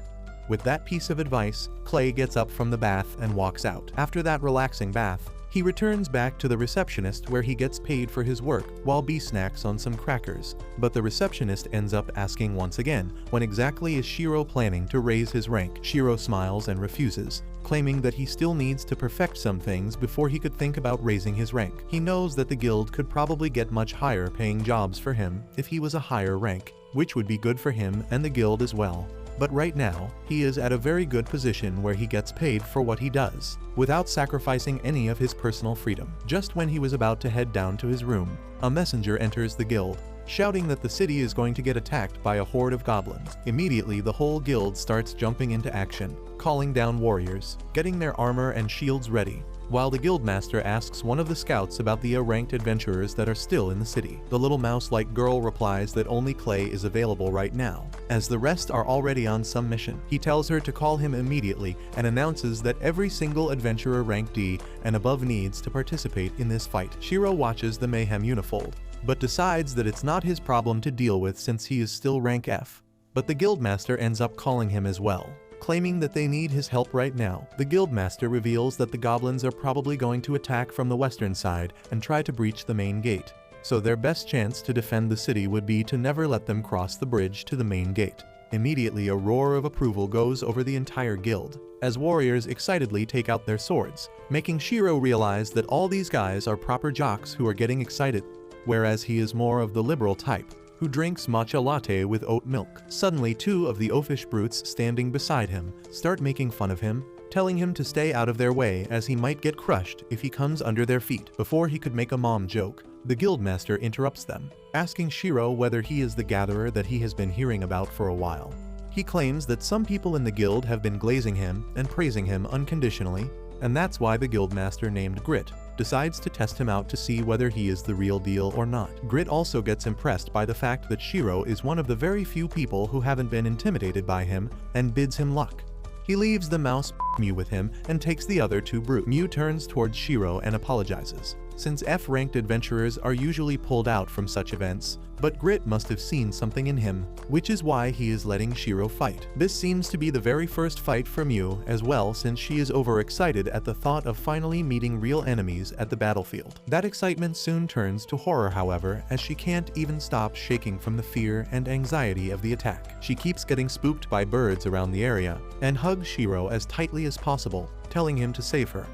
With that piece of advice, Clay gets up from the bath and walks out. After that relaxing bath, he returns back to the receptionist where he gets paid for his work while B snacks on some crackers. But the receptionist ends up asking once again, when exactly is Shiro planning to raise his rank? Shiro smiles and refuses, claiming that he still needs to perfect some things before he could think about raising his rank. He knows that the guild could probably get much higher paying jobs for him if he was a higher rank, which would be good for him and the guild as well. But right now, he is at a very good position where he gets paid for what he does, without sacrificing any of his personal freedom. Just when he was about to head down to his room, a messenger enters the guild, shouting that the city is going to get attacked by a horde of goblins. Immediately, the whole guild starts jumping into action, calling down warriors, getting their armor and shields ready, while the guildmaster asks one of the scouts about the A-ranked adventurers that are still in the city. The little mouse-like girl replies that only Clay is available right now, as the rest are already on some mission. He tells her to call him immediately and announces that every single adventurer rank D and above needs to participate in this fight. Shiro watches the mayhem unfold, but decides that it's not his problem to deal with since he is still rank F. But the guildmaster ends up calling him as well, claiming that they need his help right now. The guildmaster reveals that the goblins are probably going to attack from the western side and try to breach the main gate, so their best chance to defend the city would be to never let them cross the bridge to the main gate. Immediately, a roar of approval goes over the entire guild, as warriors excitedly take out their swords, making Shiro realize that all these guys are proper jocks who are getting excited, whereas he is more of the liberal type, who drinks matcha latte with oat milk. Suddenly, two of the oafish brutes standing beside him start making fun of him, telling him to stay out of their way as he might get crushed if he comes under their feet. Before he could make a mom joke, the guildmaster interrupts them, asking Shiro whether he is the gatherer that he has been hearing about for a while. He claims that some people in the guild have been glazing him and praising him unconditionally, and that's why the guildmaster named Grit decides to test him out to see whether he is the real deal or not. Grit also gets impressed by the fact that Shiro is one of the very few people who haven't been intimidated by him and bids him luck. He leaves the mouse Mew with him and takes the other two brutes. Mew turns towards Shiro and apologizes, since F-ranked adventurers are usually pulled out from such events, but Grit must have seen something in him, which is why he is letting Shiro fight. This seems to be the very first fight for Mew as well, since she is overexcited at the thought of finally meeting real enemies at the battlefield. That excitement soon turns to horror, however, as she can't even stop shaking from the fear and anxiety of the attack. She keeps getting spooked by birds around the area, and hugs Shiro as tightly as possible, telling him to save her.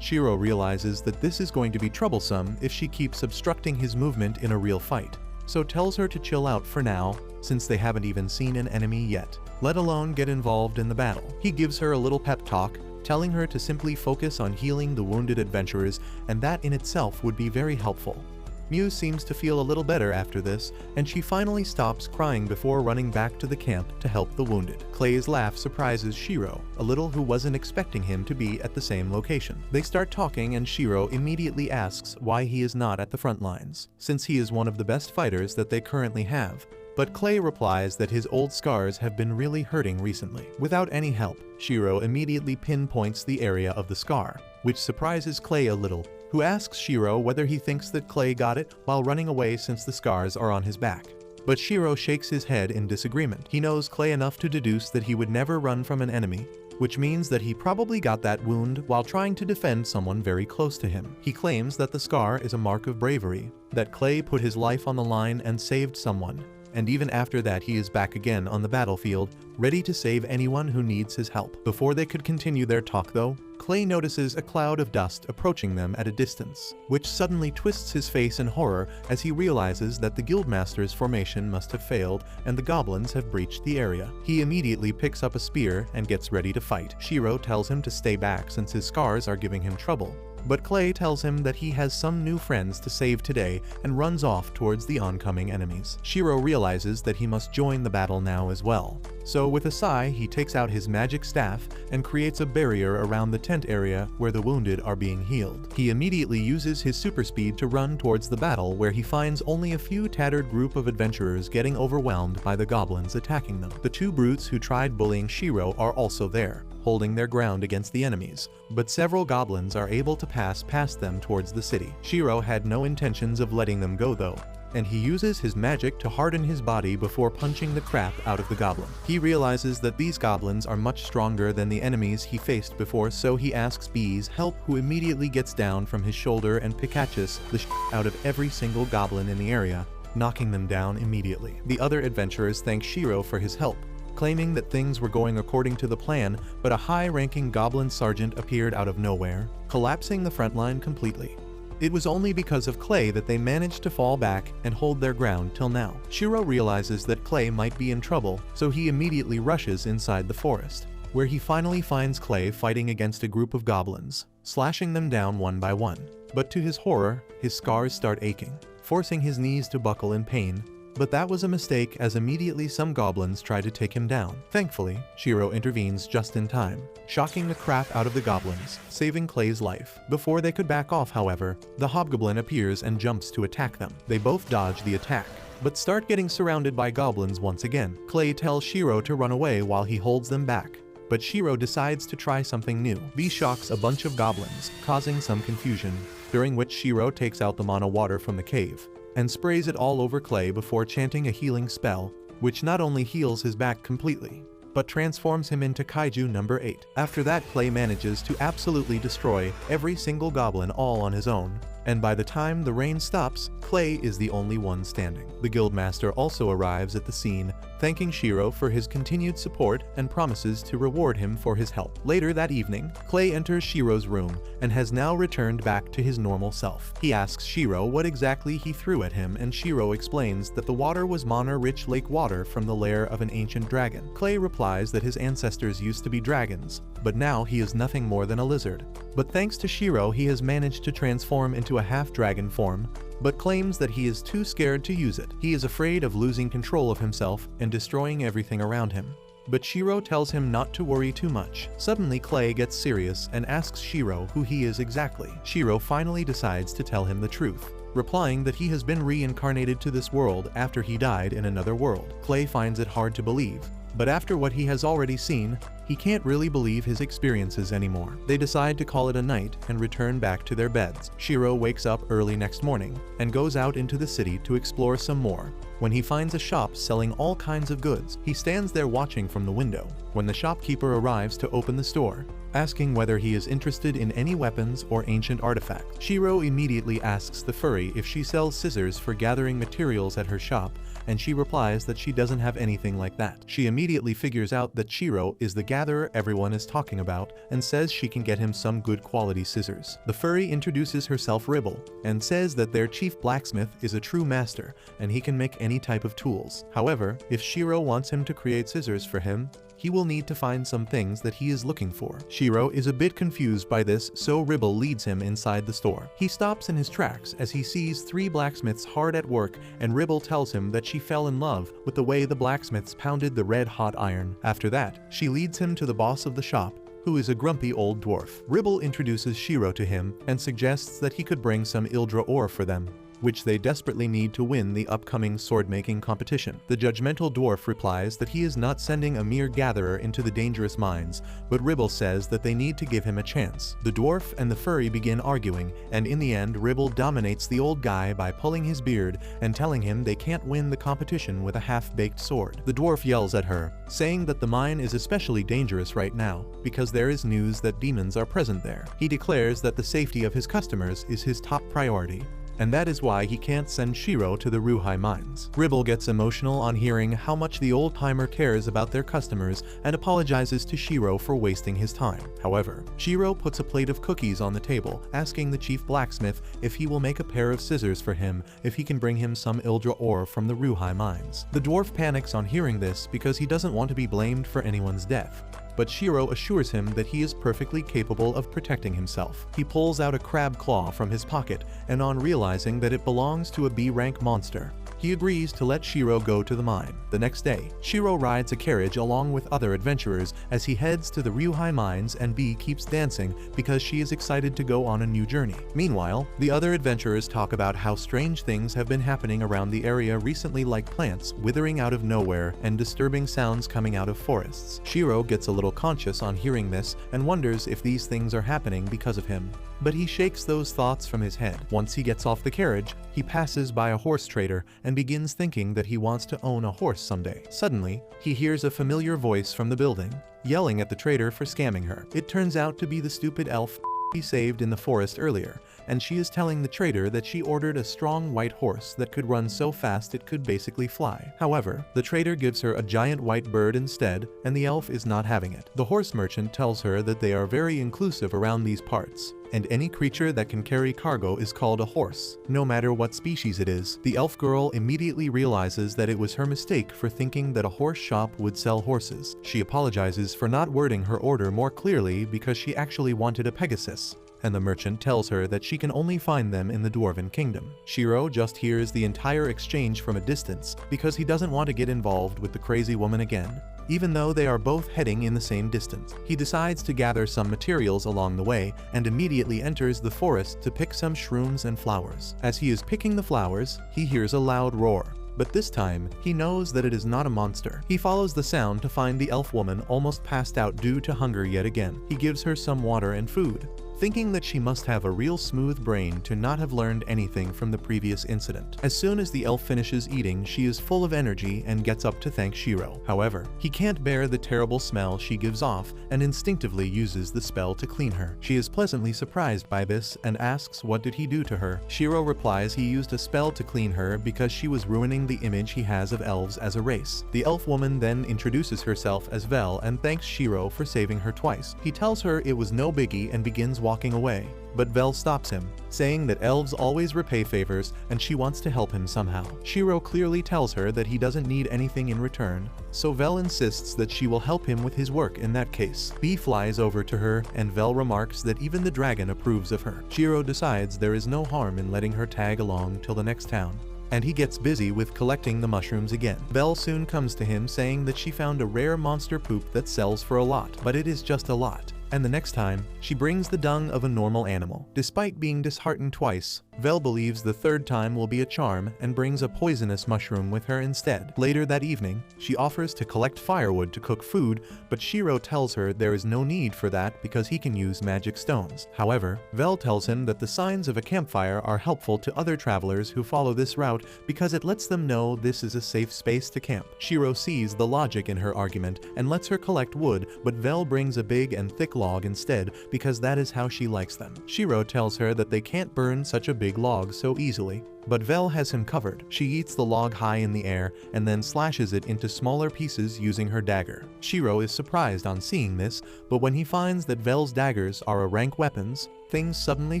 Shiro realizes that this is going to be troublesome if she keeps obstructing his movement in a real fight, so tells her to chill out for now, since they haven't even seen an enemy yet, let alone get involved in the battle. He gives her a little pep talk, telling her to simply focus on healing the wounded adventurers, and that in itself would be very helpful. Mew seems to feel a little better after this, and she finally stops crying before running back to the camp to help the wounded. Clay's laugh surprises Shiro a little, who wasn't expecting him to be at the same location. They start talking and Shiro immediately asks why he is not at the front lines, since he is one of the best fighters that they currently have, but Clay replies that his old scars have been really hurting recently. Without any help, Shiro immediately pinpoints the area of the scar, which surprises Clay a little, who asks Shiro whether he thinks that Clay got it while running away since the scars are on his back. But Shiro shakes his head in disagreement. He knows Clay enough to deduce that he would never run from an enemy, which means that he probably got that wound while trying to defend someone very close to him. He claims that the scar is a mark of bravery, that Clay put his life on the line and saved someone, and even after that he is back again on the battlefield, ready to save anyone who needs his help. Before they could continue their talk though, Clay notices a cloud of dust approaching them at a distance, which suddenly twists his face in horror as he realizes that the Guildmaster's formation must have failed and the goblins have breached the area. He immediately picks up a spear and gets ready to fight. Shiro tells him to stay back since his scars are giving him trouble, but Clay tells him that he has some new friends to save today and runs off towards the oncoming enemies. Shiro realizes that he must join the battle now as well. So with a sigh, he takes out his magic staff and creates a barrier around the tent area where the wounded are being healed. He immediately uses his super speed to run towards the battle, where he finds only a few tattered group of adventurers getting overwhelmed by the goblins attacking them. The two brutes who tried bullying Shiro are also there, holding their ground against the enemies, but several goblins are able to pass past them towards the city. Shiro had no intentions of letting them go though, and he uses his magic to harden his body before punching the crap out of the goblin. He realizes that these goblins are much stronger than the enemies he faced before, so he asks Bee's help, who immediately gets down from his shoulder and pickaches the shit out of every single goblin in the area, knocking them down immediately. The other adventurers thank Shiro for his help, claiming that things were going according to the plan, but a high-ranking goblin sergeant appeared out of nowhere, collapsing the front line completely. It was only because of Clay that they managed to fall back and hold their ground till now. Shiro realizes that Clay might be in trouble, so he immediately rushes inside the forest, where he finally finds Clay fighting against a group of goblins, slashing them down one by one. But to his horror, his scars start aching, forcing his knees to buckle in pain. But that was a mistake, as immediately some goblins try to take him down. Thankfully, Shiro intervenes just in time, shocking the crap out of the goblins, saving Clay's life. Before they could back off, however, the hobgoblin appears and jumps to attack them. They both dodge the attack, but start getting surrounded by goblins once again. Clay tells Shiro to run away while he holds them back, but Shiro decides to try something new. He shocks a bunch of goblins, causing some confusion, during which Shiro takes out the mana water from the cave and sprays it all over Clay before chanting a healing spell, which not only heals his back completely, but transforms him into Kaiju number 8. After that, Clay manages to absolutely destroy every single goblin all on his own, and by the time the rain stops, Clay is the only one standing. The Guildmaster also arrives at the scene, thanking Shiro for his continued support and promises to reward him for his help. Later that evening, Clay enters Shiro's room and has now returned back to his normal self. He asks Shiro what exactly he threw at him, and Shiro explains that the water was mana-rich lake water from the lair of an ancient dragon. Clay replies that his ancestors used to be dragons, but now he is nothing more than a lizard. But thanks to Shiro, he has managed to transform into a half-dragon form, but claims that he is too scared to use it. He is afraid of losing control of himself and destroying everything around him. But Shiro tells him not to worry too much. Suddenly, Clay gets serious and asks Shiro who he is exactly. Shiro finally decides to tell him the truth, replying that he has been reincarnated to this world after he died in another world. Clay finds it hard to believe, but after what he has already seen, he can't really believe his experiences anymore. They decide to call it a night and return back to their beds. Shiro wakes up early next morning and goes out into the city to explore some more. When he finds a shop selling all kinds of goods, he stands there watching from the window when the shopkeeper arrives to open the store, asking whether he is interested in any weapons or ancient artifacts. Shiro immediately asks the furry if she sells scissors for gathering materials at her shop, and she replies that she doesn't have anything like that. She immediately figures out that Shiro is the gatherer everyone is talking about and says she can get him some good quality scissors. The furry introduces herself Reborn and says that their chief blacksmith is a true master and he can make any type of tools. However, if Shiro wants him to create scissors for him, he will need to find some things that he is looking for. Shiro is a bit confused by this, so Reborn leads him inside the store. He stops in his tracks as he sees 3 blacksmiths hard at work, and Reborn tells him that she fell in love with the way the blacksmiths pounded the red-hot iron. After that, she leads him to the boss of the shop, who is a grumpy old dwarf. Reborn introduces Shiro to him and suggests that he could bring some Ildra ore for them. which they desperately need to win the upcoming sword-making competition. The judgmental dwarf replies that he is not sending a mere gatherer into the dangerous mines, but Ribble says that they need to give him a chance. The dwarf and the furry begin arguing, and in the end Ribble dominates the old guy by pulling his beard and telling him they can't win the competition with a half-baked sword. The dwarf yells at her, saying that the mine is especially dangerous right now because there is news that demons are present there. He declares that the safety of his customers is his top priority, and that is why he can't send Shiro to the Ruhai mines. Ribble gets emotional on hearing how much the old-timer cares about their customers and apologizes to Shiro for wasting his time. However, Shiro puts a plate of cookies on the table, asking the chief blacksmith if he will make a pair of scissors for him if he can bring him some Ildra ore from the Ruhai mines. The dwarf panics on hearing this because he doesn't want to be blamed for anyone's death, but Shiro assures him that he is perfectly capable of protecting himself. He pulls out a crab claw from his pocket, and on realizing that it belongs to a B-rank monster, he agrees to let Shiro go to the mine. The next day, Shiro rides a carriage along with other adventurers as he heads to the Ruhai mines, and Bee keeps dancing because she is excited to go on a new journey. Meanwhile, the other adventurers talk about how strange things have been happening around the area recently, like plants withering out of nowhere and disturbing sounds coming out of forests. Shiro gets a little conscious on hearing this and wonders if these things are happening because of him, but he shakes those thoughts from his head. Once he gets off the carriage, he passes by a horse trader and begins thinking that he wants to own a horse someday. Suddenly, he hears a familiar voice from the building, yelling at the trader for scamming her. It turns out to be the stupid elf he saved in the forest earlier, and she is telling the trader that she ordered a strong white horse that could run so fast it could basically fly. However, the trader gives her a giant white bird instead, and the elf is not having it. The horse merchant tells her that they are very inclusive around these parts, and any creature that can carry cargo is called a horse, no matter what species it is. The elf girl immediately realizes that it was her mistake for thinking that a horse shop would sell horses. She apologizes for not wording her order more clearly because she actually wanted a Pegasus, and the merchant tells her that she can only find them in the Dwarven Kingdom. Shiro just hears the entire exchange from a distance because he doesn't want to get involved with the crazy woman again, even though they are both heading in the same distance. He decides to gather some materials along the way and immediately enters the forest to pick some shrooms and flowers. As he is picking the flowers, he hears a loud roar, but this time, he knows that it is not a monster. He follows the sound to find the elf woman almost passed out due to hunger yet again. He gives her some water and food, thinking that she must have a real smooth brain to not have learned anything from the previous incident. As soon as the elf finishes eating, she is full of energy and gets up to thank Shiro. However, he can't bear the terrible smell she gives off and instinctively uses the spell to clean her. She is pleasantly surprised by this and asks what did he do to her. Shiro replies he used a spell to clean her because she was ruining the image he has of elves as a race. The elf woman then introduces herself as Vel and thanks Shiro for saving her twice. He tells her it was no biggie and begins walking away, but Vel stops him, saying that elves always repay favors and she wants to help him somehow. Shiro clearly tells her that he doesn't need anything in return, so Vel insists that she will help him with his work in that case. Bee flies over to her and Vel remarks that even the dragon approves of her. Shiro decides there is no harm in letting her tag along till the next town, and he gets busy with collecting the mushrooms again. Vel soon comes to him saying that she found a rare monster poop that sells for a lot, but it is just a lot, and the next time, she brings the dung of a normal animal. Despite being disheartened twice, Vel believes the third time will be a charm and brings a poisonous mushroom with her instead. Later that evening, she offers to collect firewood to cook food, but Shiro tells her there is no need for that because he can use magic stones. However, Vel tells him that the signs of a campfire are helpful to other travelers who follow this route because it lets them know this is a safe space to camp. Shiro sees the logic in her argument and lets her collect wood, but Vel brings a big and thick log instead because that is how she likes them. Shiro tells her that they can't burn such a big log so easily, but Vel has him covered. She eats the log high in the air and then slashes it into smaller pieces using her dagger. Shiro is surprised on seeing this, but when he finds that Vel's daggers are a rank weapons, things suddenly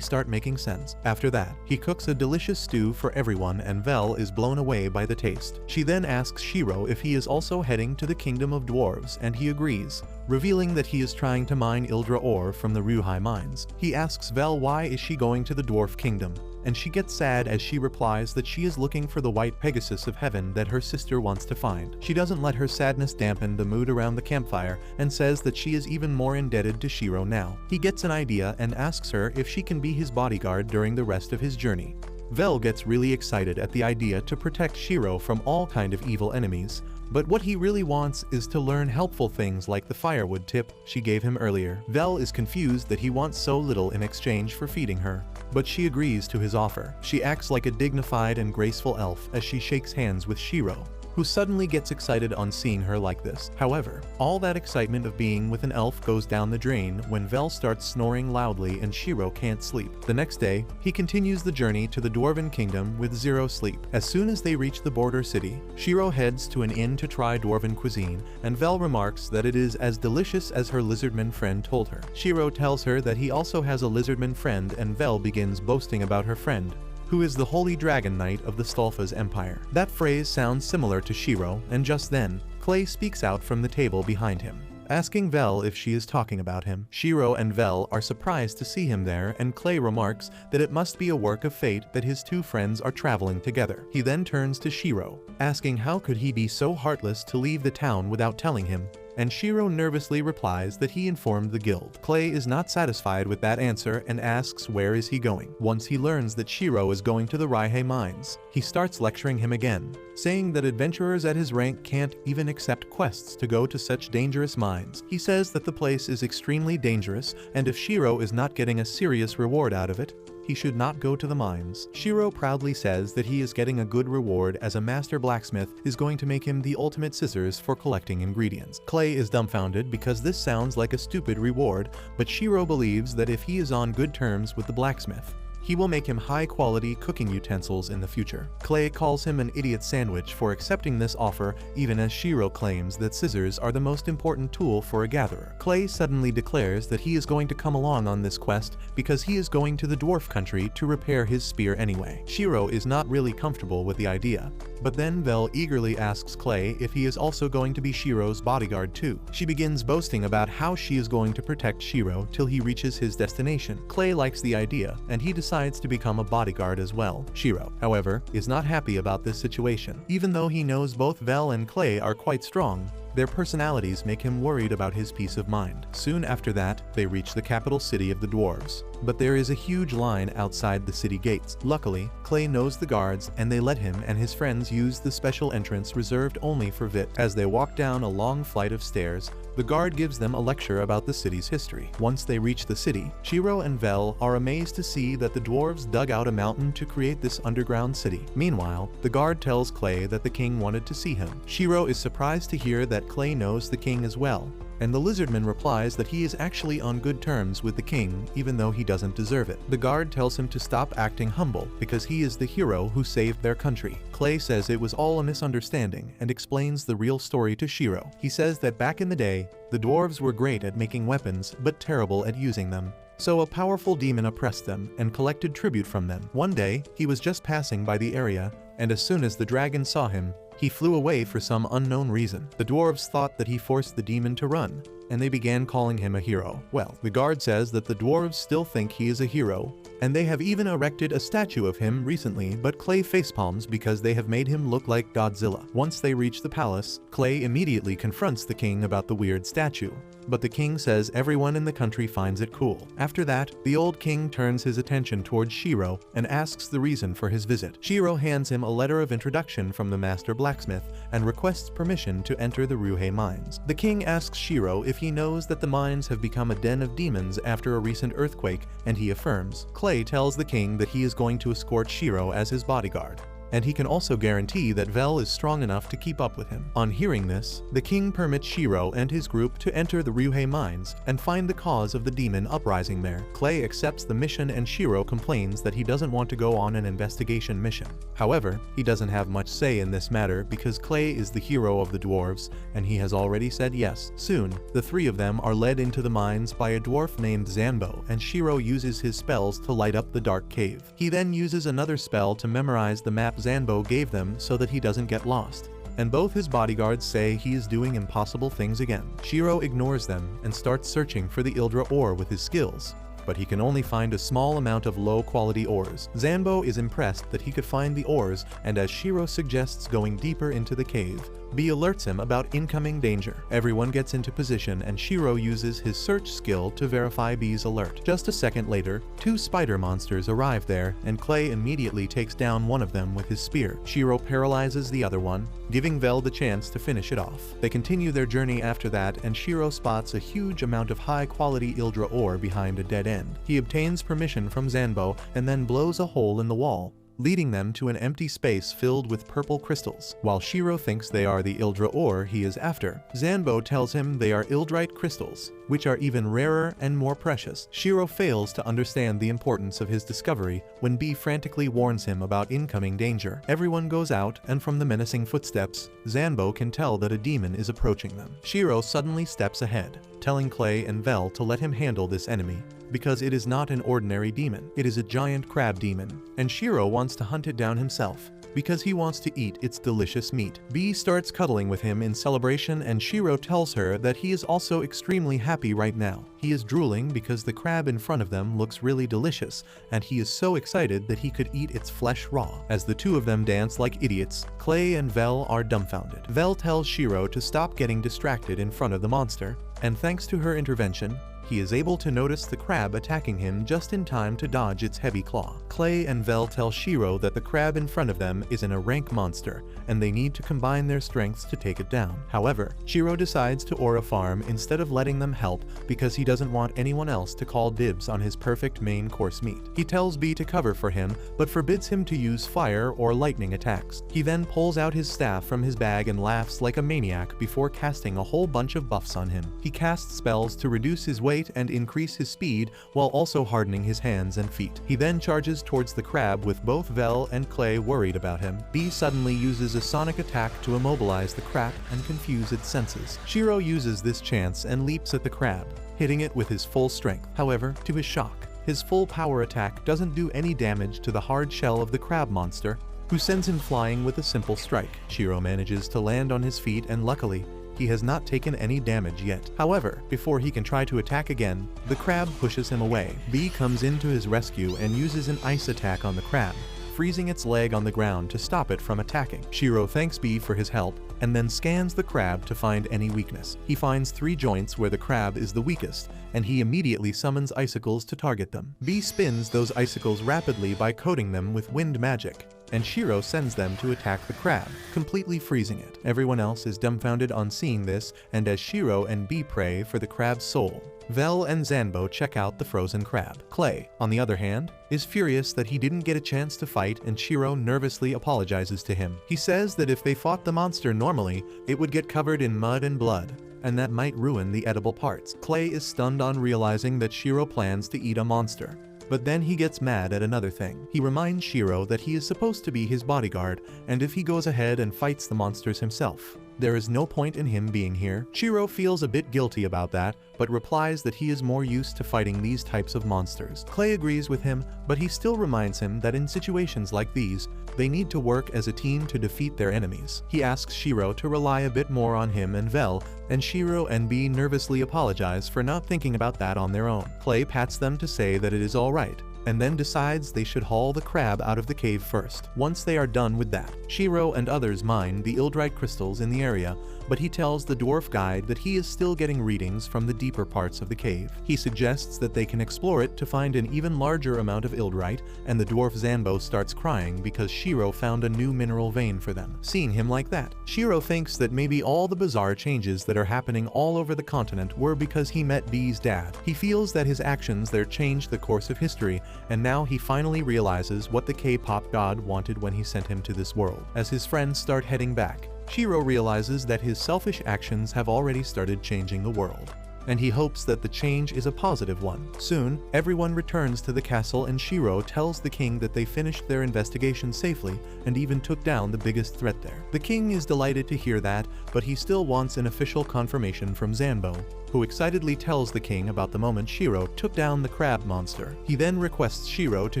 start making sense. After that, he cooks a delicious stew for everyone and Vel is blown away by the taste. She then asks Shiro if he is also heading to the Kingdom of Dwarves, and he agrees, revealing that he is trying to mine Ildra ore from the Ruhai mines. He asks Vel why is she going to the Dwarf Kingdom, and she gets sad as she replies that she is looking for the white Pegasus of heaven that her sister wants to find. She doesn't let her sadness dampen the mood around the campfire and says that she is even more indebted to Shiro now. He gets an idea and asks her if she can be his bodyguard during the rest of his journey, Vel gets really excited at the idea to protect Shiro from all kind of evil enemies, but what he really wants is to learn helpful things like the firewood tip she gave him earlier. Vel is confused that he wants so little in exchange for feeding her, but she agrees to his offer. She acts like a dignified and graceful elf as she shakes hands with Shiro, who suddenly gets excited on seeing her like this. However, all that excitement of being with an elf goes down the drain when Vel starts snoring loudly and Shiro can't sleep. The next day, he continues the journey to the Dwarven Kingdom with zero sleep. As soon as they reach the border city, Shiro heads to an inn to try Dwarven cuisine, and Vel remarks that it is as delicious as her lizardman friend told her. Shiro tells her that he also has a lizardman friend, and Vel begins boasting about her friend, who is the Holy Dragon Knight of the Stolfa's Empire. That phrase sounds similar to Shiro, and just then, Clay speaks out from the table behind him, asking Vel if she is talking about him. Shiro and Vel are surprised to see him there, and Clay remarks that it must be a work of fate that his two friends are traveling together. He then turns to Shiro, asking how could he be so heartless to leave the town without telling him, and Shiro nervously replies that he informed the guild. Clay is not satisfied with that answer and asks where is he going. Once he learns that Shiro is going to the Raihei mines, he starts lecturing him again, saying that adventurers at his rank can't even accept quests to go to such dangerous mines. He says that the place is extremely dangerous, and if Shiro is not getting a serious reward out of it, he should not go to the mines. Shiro proudly says that he is getting a good reward as a master blacksmith is going to make him the ultimate scissors for collecting ingredients. Clay is dumbfounded because this sounds like a stupid reward, but Shiro believes that if he is on good terms with the blacksmith, he will make him high-quality cooking utensils in the future. Clay calls him an idiot sandwich for accepting this offer, even as Shiro claims that scissors are the most important tool for a gatherer. Clay suddenly declares that he is going to come along on this quest because he is going to the dwarf country to repair his spear anyway. Shiro is not really comfortable with the idea, but then Vel eagerly asks Clay if he is also going to be Shiro's bodyguard too. She begins boasting about how she is going to protect Shiro till he reaches his destination. Clay likes the idea, and he decides to become a bodyguard as well. Shiro, however, is not happy about this situation. Even though he knows both Vel and Clay are quite strong, their personalities make him worried about his peace of mind. Soon after that, they reach the capital city of the dwarves, but there is a huge line outside the city gates. Luckily, Clay knows the guards, and they let him and his friends use the special entrance reserved only for Vit. As they walk down a long flight of stairs, the guard gives them a lecture about the city's history. Once they reach the city, Shiro and Vel are amazed to see that the dwarves dug out a mountain to create this underground city. Meanwhile, the guard tells Clay that the king wanted to see him. Shiro is surprised to hear that Clay knows the king as well, and the lizardman replies that he is actually on good terms with the king even though he doesn't deserve it. The guard tells him to stop acting humble because he is the hero who saved their country. Clay says it was all a misunderstanding and explains the real story to Shiro. He says that back in the day, the dwarves were great at making weapons but terrible at using them. So a powerful demon oppressed them and collected tribute from them. One day, he was just passing by the area, and as soon as the dragon saw him, he flew away for some unknown reason. The dwarves thought that he forced the demon to run, and they began calling him a hero. Well, the guard says that the dwarves still think he is a hero, and they have even erected a statue of him recently, but Clay facepalms because they have made him look like Godzilla. Once they reach the palace, Clay immediately confronts the king about the weird statue, but the king says everyone in the country finds it cool. After that, the old king turns his attention towards Shiro and asks the reason for his visit. Shiro hands him a letter of introduction from the master blacksmith and requests permission to enter the Ruhei mines. The king asks Shiro if he knows that the mines have become a den of demons after a recent earthquake, and he affirms. Clay tells the king that he is going to escort Shiro as his bodyguard, and he can also guarantee that Vel is strong enough to keep up with him. On hearing this, the king permits Shiro and his group to enter the Ruhei mines and find the cause of the demon uprising there. Clay accepts the mission, and Shiro complains that he doesn't want to go on an investigation mission. However, he doesn't have much say in this matter because Clay is the hero of the dwarves, and he has already said yes. Soon, the three of them are led into the mines by a dwarf named Zanbo, and Shiro uses his spells to light up the dark cave. He then uses another spell to memorize the map Zanbo gave them so that he doesn't get lost, and both his bodyguards say he is doing impossible things again. Shiro ignores them and starts searching for the Ildra ore with his skills, but he can only find a small amount of low-quality ores. Zanbo is impressed that he could find the ores, and as Shiro suggests going deeper into the cave, Bee alerts him about incoming danger. Everyone gets into position and Shiro uses his search skill to verify Bee's alert. Just a second later, 2 spider monsters arrive there and Clay immediately takes down one of them with his spear. Shiro paralyzes the other one, giving Vel the chance to finish it off. They continue their journey after that and Shiro spots a huge amount of high-quality Ildra ore behind a dead end. He obtains permission from Zanbo and then blows a hole in the wall, leading them to an empty space filled with purple crystals. While Shiro thinks they are the Ildra ore he is after, Zanbo tells him they are Ildrite crystals, which are even rarer and more precious. Shiro fails to understand the importance of his discovery when Bee frantically warns him about incoming danger. Everyone goes out, and from the menacing footsteps, Zanbo can tell that a demon is approaching them. Shiro suddenly steps ahead, telling Clay and Vel to let him handle this enemy, because it is not an ordinary demon. It is a giant crab demon, and Shiro wants to hunt it down himself, because he wants to eat its delicious meat. Bee starts cuddling with him in celebration and Shiro tells her that he is also extremely happy right now. He is drooling because the crab in front of them looks really delicious, and he is so excited that he could eat its flesh raw. As the two of them dance like idiots, Clay and Vel are dumbfounded. Vel tells Shiro to stop getting distracted in front of the monster, and thanks to her intervention, he is able to notice the crab attacking him just in time to dodge its heavy claw. Clay and Vel tell Shiro that the crab in front of them is a rank monster, and they need to combine their strengths to take it down. However, Shiro decides to aura farm instead of letting them help because he doesn't want anyone else to call dibs on his perfect main course meat. He tells Bee to cover for him, but forbids him to use fire or lightning attacks. He then pulls out his staff from his bag and laughs like a maniac before casting a whole bunch of buffs on him. He casts spells to reduce his weight and increase his speed while also hardening his hands and feet. He then charges towards the crab with both Vel and Clay worried about him. Bee suddenly uses a sonic attack to immobilize the crab and confuse its senses. Shiro uses this chance and leaps at the crab, hitting it with his full strength. However, to his shock, his full power attack doesn't do any damage to the hard shell of the crab monster, who sends him flying with a simple strike. Shiro manages to land on his feet and luckily, he has not taken any damage yet. However, before he can try to attack again, the crab pushes him away. Bee comes in to his rescue and uses an ice attack on the crab, freezing its leg on the ground to stop it from attacking. Shiro thanks Bee for his help and then scans the crab to find any weakness. He finds 3 joints where the crab is the weakest, and he immediately summons icicles to target them. Bee spins those icicles rapidly by coating them with wind magic, and Shiro sends them to attack the crab, completely freezing it. Everyone else is dumbfounded on seeing this, and as Shiro and Bee pray for the crab's soul, Vel and Zanbo check out the frozen crab. Clay, on the other hand, is furious that he didn't get a chance to fight and Shiro nervously apologizes to him. He says that if they fought the monster normally, it would get covered in mud and blood, and that might ruin the edible parts. Clay is stunned on realizing that Shiro plans to eat a monster. But then he gets mad at another thing. He reminds Shiro that he is supposed to be his bodyguard, and if he goes ahead and fights the monsters himself, there is no point in him being here. Shiro feels a bit guilty about that, but replies that he is more used to fighting these types of monsters. Clay agrees with him, but he still reminds him that in situations like these, they need to work as a team to defeat their enemies. He asks Shiro to rely a bit more on him and Vel, and Shiro and Bee nervously apologize for not thinking about that on their own. Clay pats them to say that it is alright, and then decides they should haul the crab out of the cave first. Once they are done with that, Shiro and others mine the Ildrite crystals in the area, but he tells the dwarf guide that he is still getting readings from the deeper parts of the cave. He suggests that they can explore it to find an even larger amount of Ildrite, and the dwarf Zanbo starts crying because Shiro found a new mineral vein for them. Seeing him like that, Shiro thinks that maybe all the bizarre changes that are happening all over the continent were because he met Bee's dad. He feels that his actions there changed the course of history, and now he finally realizes what the K-pop god wanted when he sent him to this world. As his friends start heading back, Shiro realizes that his selfish actions have already started changing the world, and he hopes that the change is a positive one. Soon, everyone returns to the castle and Shiro tells the king that they finished their investigation safely and even took down the biggest threat there. The king is delighted to hear that, but he still wants an official confirmation from Zanbo, who excitedly tells the king about the moment Shiro took down the crab monster. He then requests Shiro to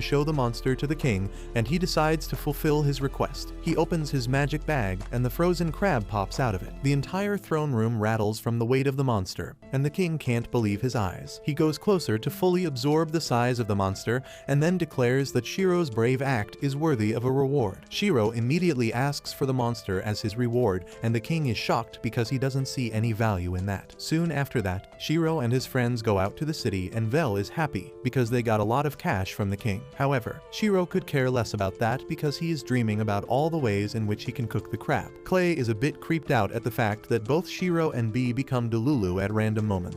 show the monster to the king, and he decides to fulfill his request. He opens his magic bag, and the frozen crab pops out of it. The entire throne room rattles from the weight of the monster, and the king can't believe his eyes. He goes closer to fully absorb the size of the monster and then declares that Shiro's brave act is worthy of a reward. Shiro immediately asks for the monster as his reward, and the king is shocked because he doesn't see any value in that. Soon after that, Shiro and his friends go out to the city and Vel is happy because they got a lot of cash from the king. However, Shiro could care less about that because he is dreaming about all the ways in which he can cook the crab. Clay is a bit creeped out at the fact that both Shiro and Bee become Delulu at random moments.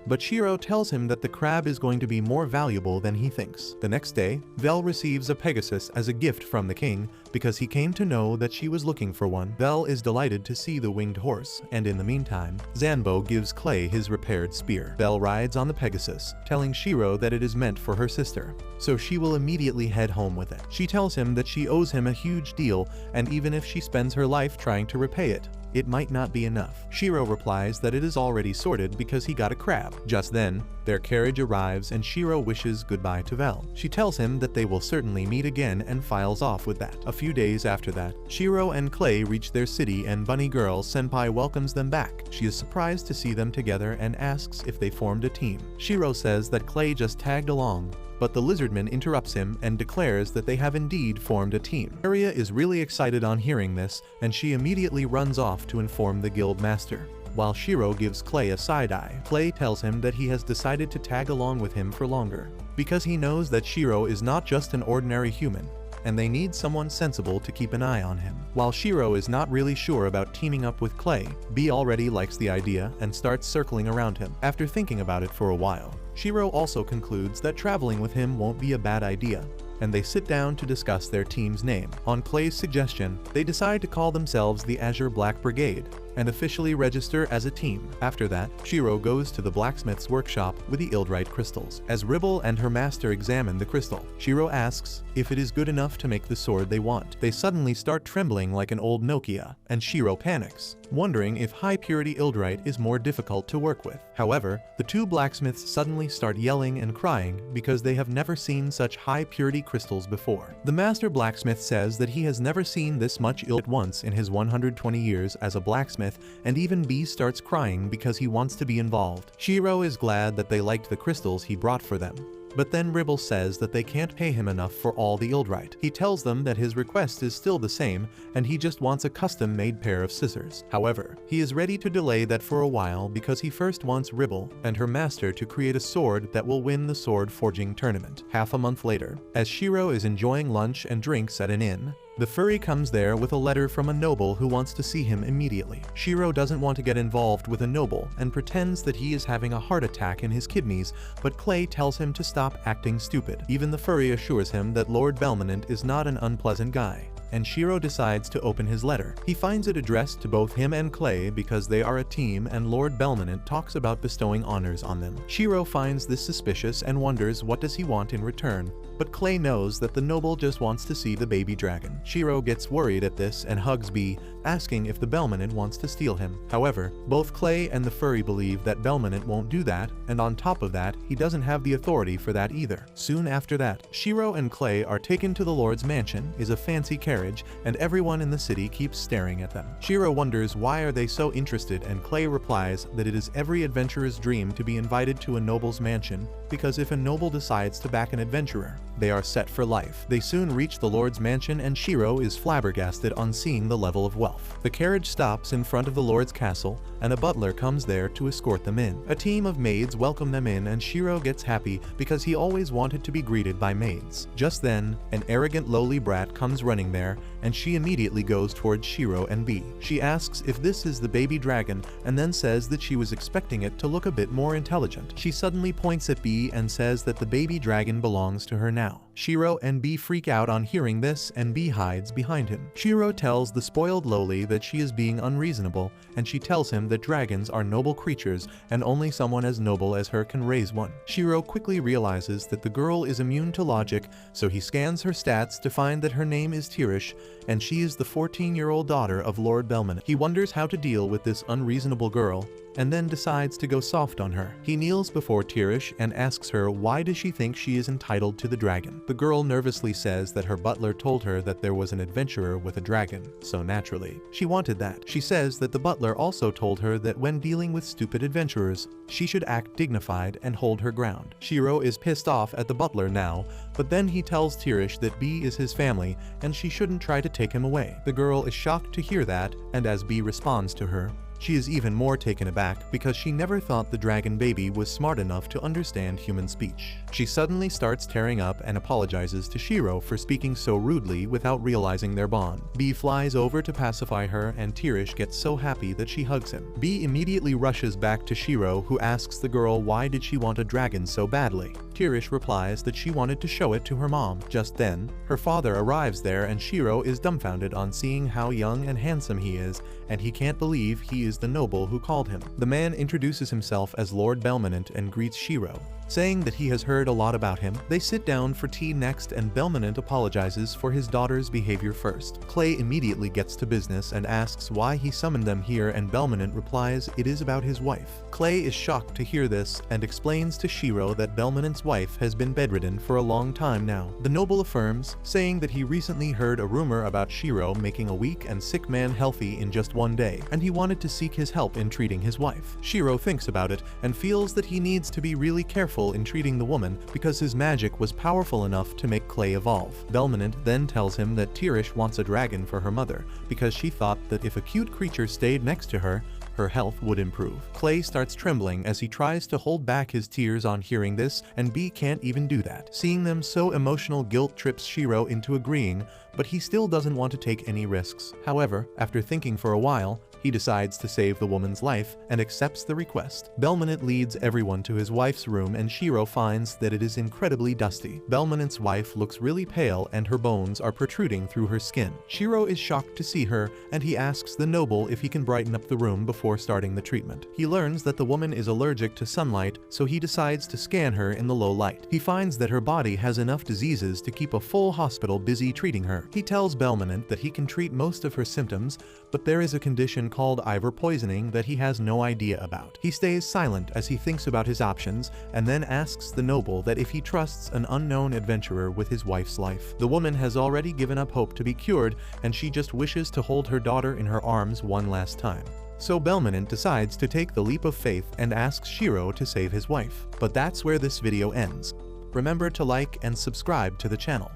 But Shiro tells him that the crab is going to be more valuable than he thinks. The next day, Vel receives a Pegasus as a gift from the king because he came to know that she was looking for one. Vel is delighted to see the winged horse, and in the meantime, Zanbo gives Clay his repaired spear. Vel rides on the Pegasus, telling Shiro that it is meant for her sister, so she will immediately head home with it. She tells him that she owes him a huge deal, and even if she spends her life trying to repay it, it might not be enough. Shiro replies that it is already sorted because he got a crab. Just then, their carriage arrives and Shiro wishes goodbye to Vel. She tells him that they will certainly meet again and files off with that. A few days after that, Shiro and Clay reach their city and Bunny Girl Senpai welcomes them back. She is surprised to see them together and asks if they formed a team. Shiro says that Clay just tagged along, but the lizardman interrupts him and declares that they have indeed formed a team. Aria is really excited on hearing this, and she immediately runs off to inform the guild master. While Shiro gives Clay a side-eye, Clay tells him that he has decided to tag along with him for longer, because he knows that Shiro is not just an ordinary human, and they need someone sensible to keep an eye on him. While Shiro is not really sure about teaming up with Clay, Bee already likes the idea and starts circling around him. After thinking about it for a while, Shiro also concludes that traveling with him won't be a bad idea, and they sit down to discuss their team's name. On Clay's suggestion, they decide to call themselves the Azure Black Brigade and officially register as a team. After that, Shiro goes to the blacksmith's workshop with the Ildrite crystals. As Ribble and her master examine the crystal, Shiro asks if it is good enough to make the sword they want. They suddenly start trembling like an old Nokia, and Shiro panics, wondering if high-purity Ildrite is more difficult to work with. However, the two blacksmiths suddenly start yelling and crying because they have never seen such high-purity crystals before. The master blacksmith says that he has never seen this much at once in his 120 years as a blacksmith, and even Bee starts crying because he wants to be involved. Shiro is glad that they liked the crystals he brought for them. But then Ribble says that they can't pay him enough for all the Ildrite. He tells them that his request is still the same, and he just wants a custom-made pair of scissors. However, he is ready to delay that for a while because he first wants Ribble and her master to create a sword that will win the sword forging tournament. Half a month later, as Shiro is enjoying lunch and drinks at an inn, the furry comes there with a letter from a noble who wants to see him immediately. Shiro doesn't want to get involved with a noble and pretends that he is having a heart attack in his kidneys, but Clay tells him to stop acting stupid. Even the furry assures him that Lord Belminant is not an unpleasant guy, and Shiro decides to open his letter. He finds it addressed to both him and Clay because they are a team and Lord Belminant talks about bestowing honors on them. Shiro finds this suspicious and wonders what does he want in return, but Clay knows that the noble just wants to see the baby dragon. Shiro gets worried at this and hugs Bee, asking if the Belminant wants to steal him. However, both Clay and the furry believe that Belminant won't do that, and on top of that, he doesn't have the authority for that either. Soon after that, Shiro and Clay are taken to the Lord's mansion, is a fancy carriage, and everyone in the city keeps staring at them. Shiro wonders why are they so interested, and Clay replies that it is every adventurer's dream to be invited to a noble's mansion, because if a noble decides to back an adventurer, they are set for life. They soon reach the Lord's mansion and Shiro is flabbergasted on seeing the level of wealth. The carriage stops in front of the Lord's castle and a butler comes there to escort them in. A team of maids welcome them in and Shiro gets happy because he always wanted to be greeted by maids. Just then, an arrogant lowly brat comes running there and she immediately goes towards Shiro and Bee. She asks if this is the baby dragon and then says that she was expecting it to look a bit more intelligent. She suddenly points at Bee and says that the baby dragon belongs to her now. Shiro and Bee freak out on hearing this and Bee hides behind him. Shiro tells the spoiled lowly that she is being unreasonable and she tells him that dragons are noble creatures and only someone as noble as her can raise one. Shiro quickly realizes that the girl is immune to logic, so he scans her stats to find that her name is Tirish and she is the 14-year-old daughter of Lord Belminant. He wonders how to deal with this unreasonable girl, and then decides to go soft on her. He kneels before Tirish and asks her why does she think she is entitled to the dragon. The girl nervously says that her butler told her that there was an adventurer with a dragon, so naturally, she wanted that. She says that the butler also told her that when dealing with stupid adventurers, she should act dignified and hold her ground. Shiro is pissed off at the butler now, but then he tells Tirish that B is his family and she shouldn't try to take him away. The girl is shocked to hear that, and as B responds to her, she is even more taken aback because she never thought the dragon baby was smart enough to understand human speech. She suddenly starts tearing up and apologizes to Shiro for speaking so rudely without realizing their bond. B flies over to pacify her and Tirish gets so happy that she hugs him. B immediately rushes back to Shiro, who asks the girl why did she want a dragon so badly. Tirish replies that she wanted to show it to her mom. Just then, her father arrives there and Shiro is dumbfounded on seeing how young and handsome he is, and he can't believe he is the noble who called him. The man introduces himself as Lord Belmonent and greets Shiro, saying that he has heard a lot about him. They sit down for tea next and Belmonent apologizes for his daughter's behavior first. Clay immediately gets to business and asks why he summoned them here, and Belmonent replies it is about his wife. Clay is shocked to hear this and explains to Shiro that Belmonent's wife has been bedridden for a long time now. The noble affirms, saying that he recently heard a rumor about Shiro making a weak and sick man healthy in just one day, and he wanted to seek his help in treating his wife. Shiro thinks about it and feels that he needs to be really careful in treating the woman because his magic was powerful enough to make Clay evolve. Belmonent then tells him that Tirish wants a dragon for her mother because she thought that if a cute creature stayed next to her, her health would improve. Clay starts trembling as he tries to hold back his tears on hearing this, and B can't even do that. Seeing them so emotional, guilt trips Shiro into agreeing, but he still doesn't want to take any risks. However, after thinking for a while, he decides to save the woman's life and accepts the request. Belmonent leads everyone to his wife's room and Shiro finds that it is incredibly dusty. Belmonent's wife looks really pale and her bones are protruding through her skin. Shiro is shocked to see her and he asks the noble if he can brighten up the room before starting the treatment. He learns that the woman is allergic to sunlight, so he decides to scan her in the low light. He finds that her body has enough diseases to keep a full hospital busy treating her. He tells Belmonent that he can treat most of her symptoms, but there is a condition called ivor poisoning that he has no idea about. He stays silent as he thinks about his options and then asks the noble that if he trusts an unknown adventurer with his wife's life. The woman has already given up hope to be cured and she just wishes to hold her daughter in her arms one last time. So Belmonent decides to take the leap of faith and asks Shiro to save his wife. But that's where this video ends. Remember to like and subscribe to the channel.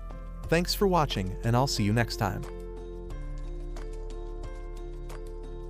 Thanks for watching and I'll see you next time.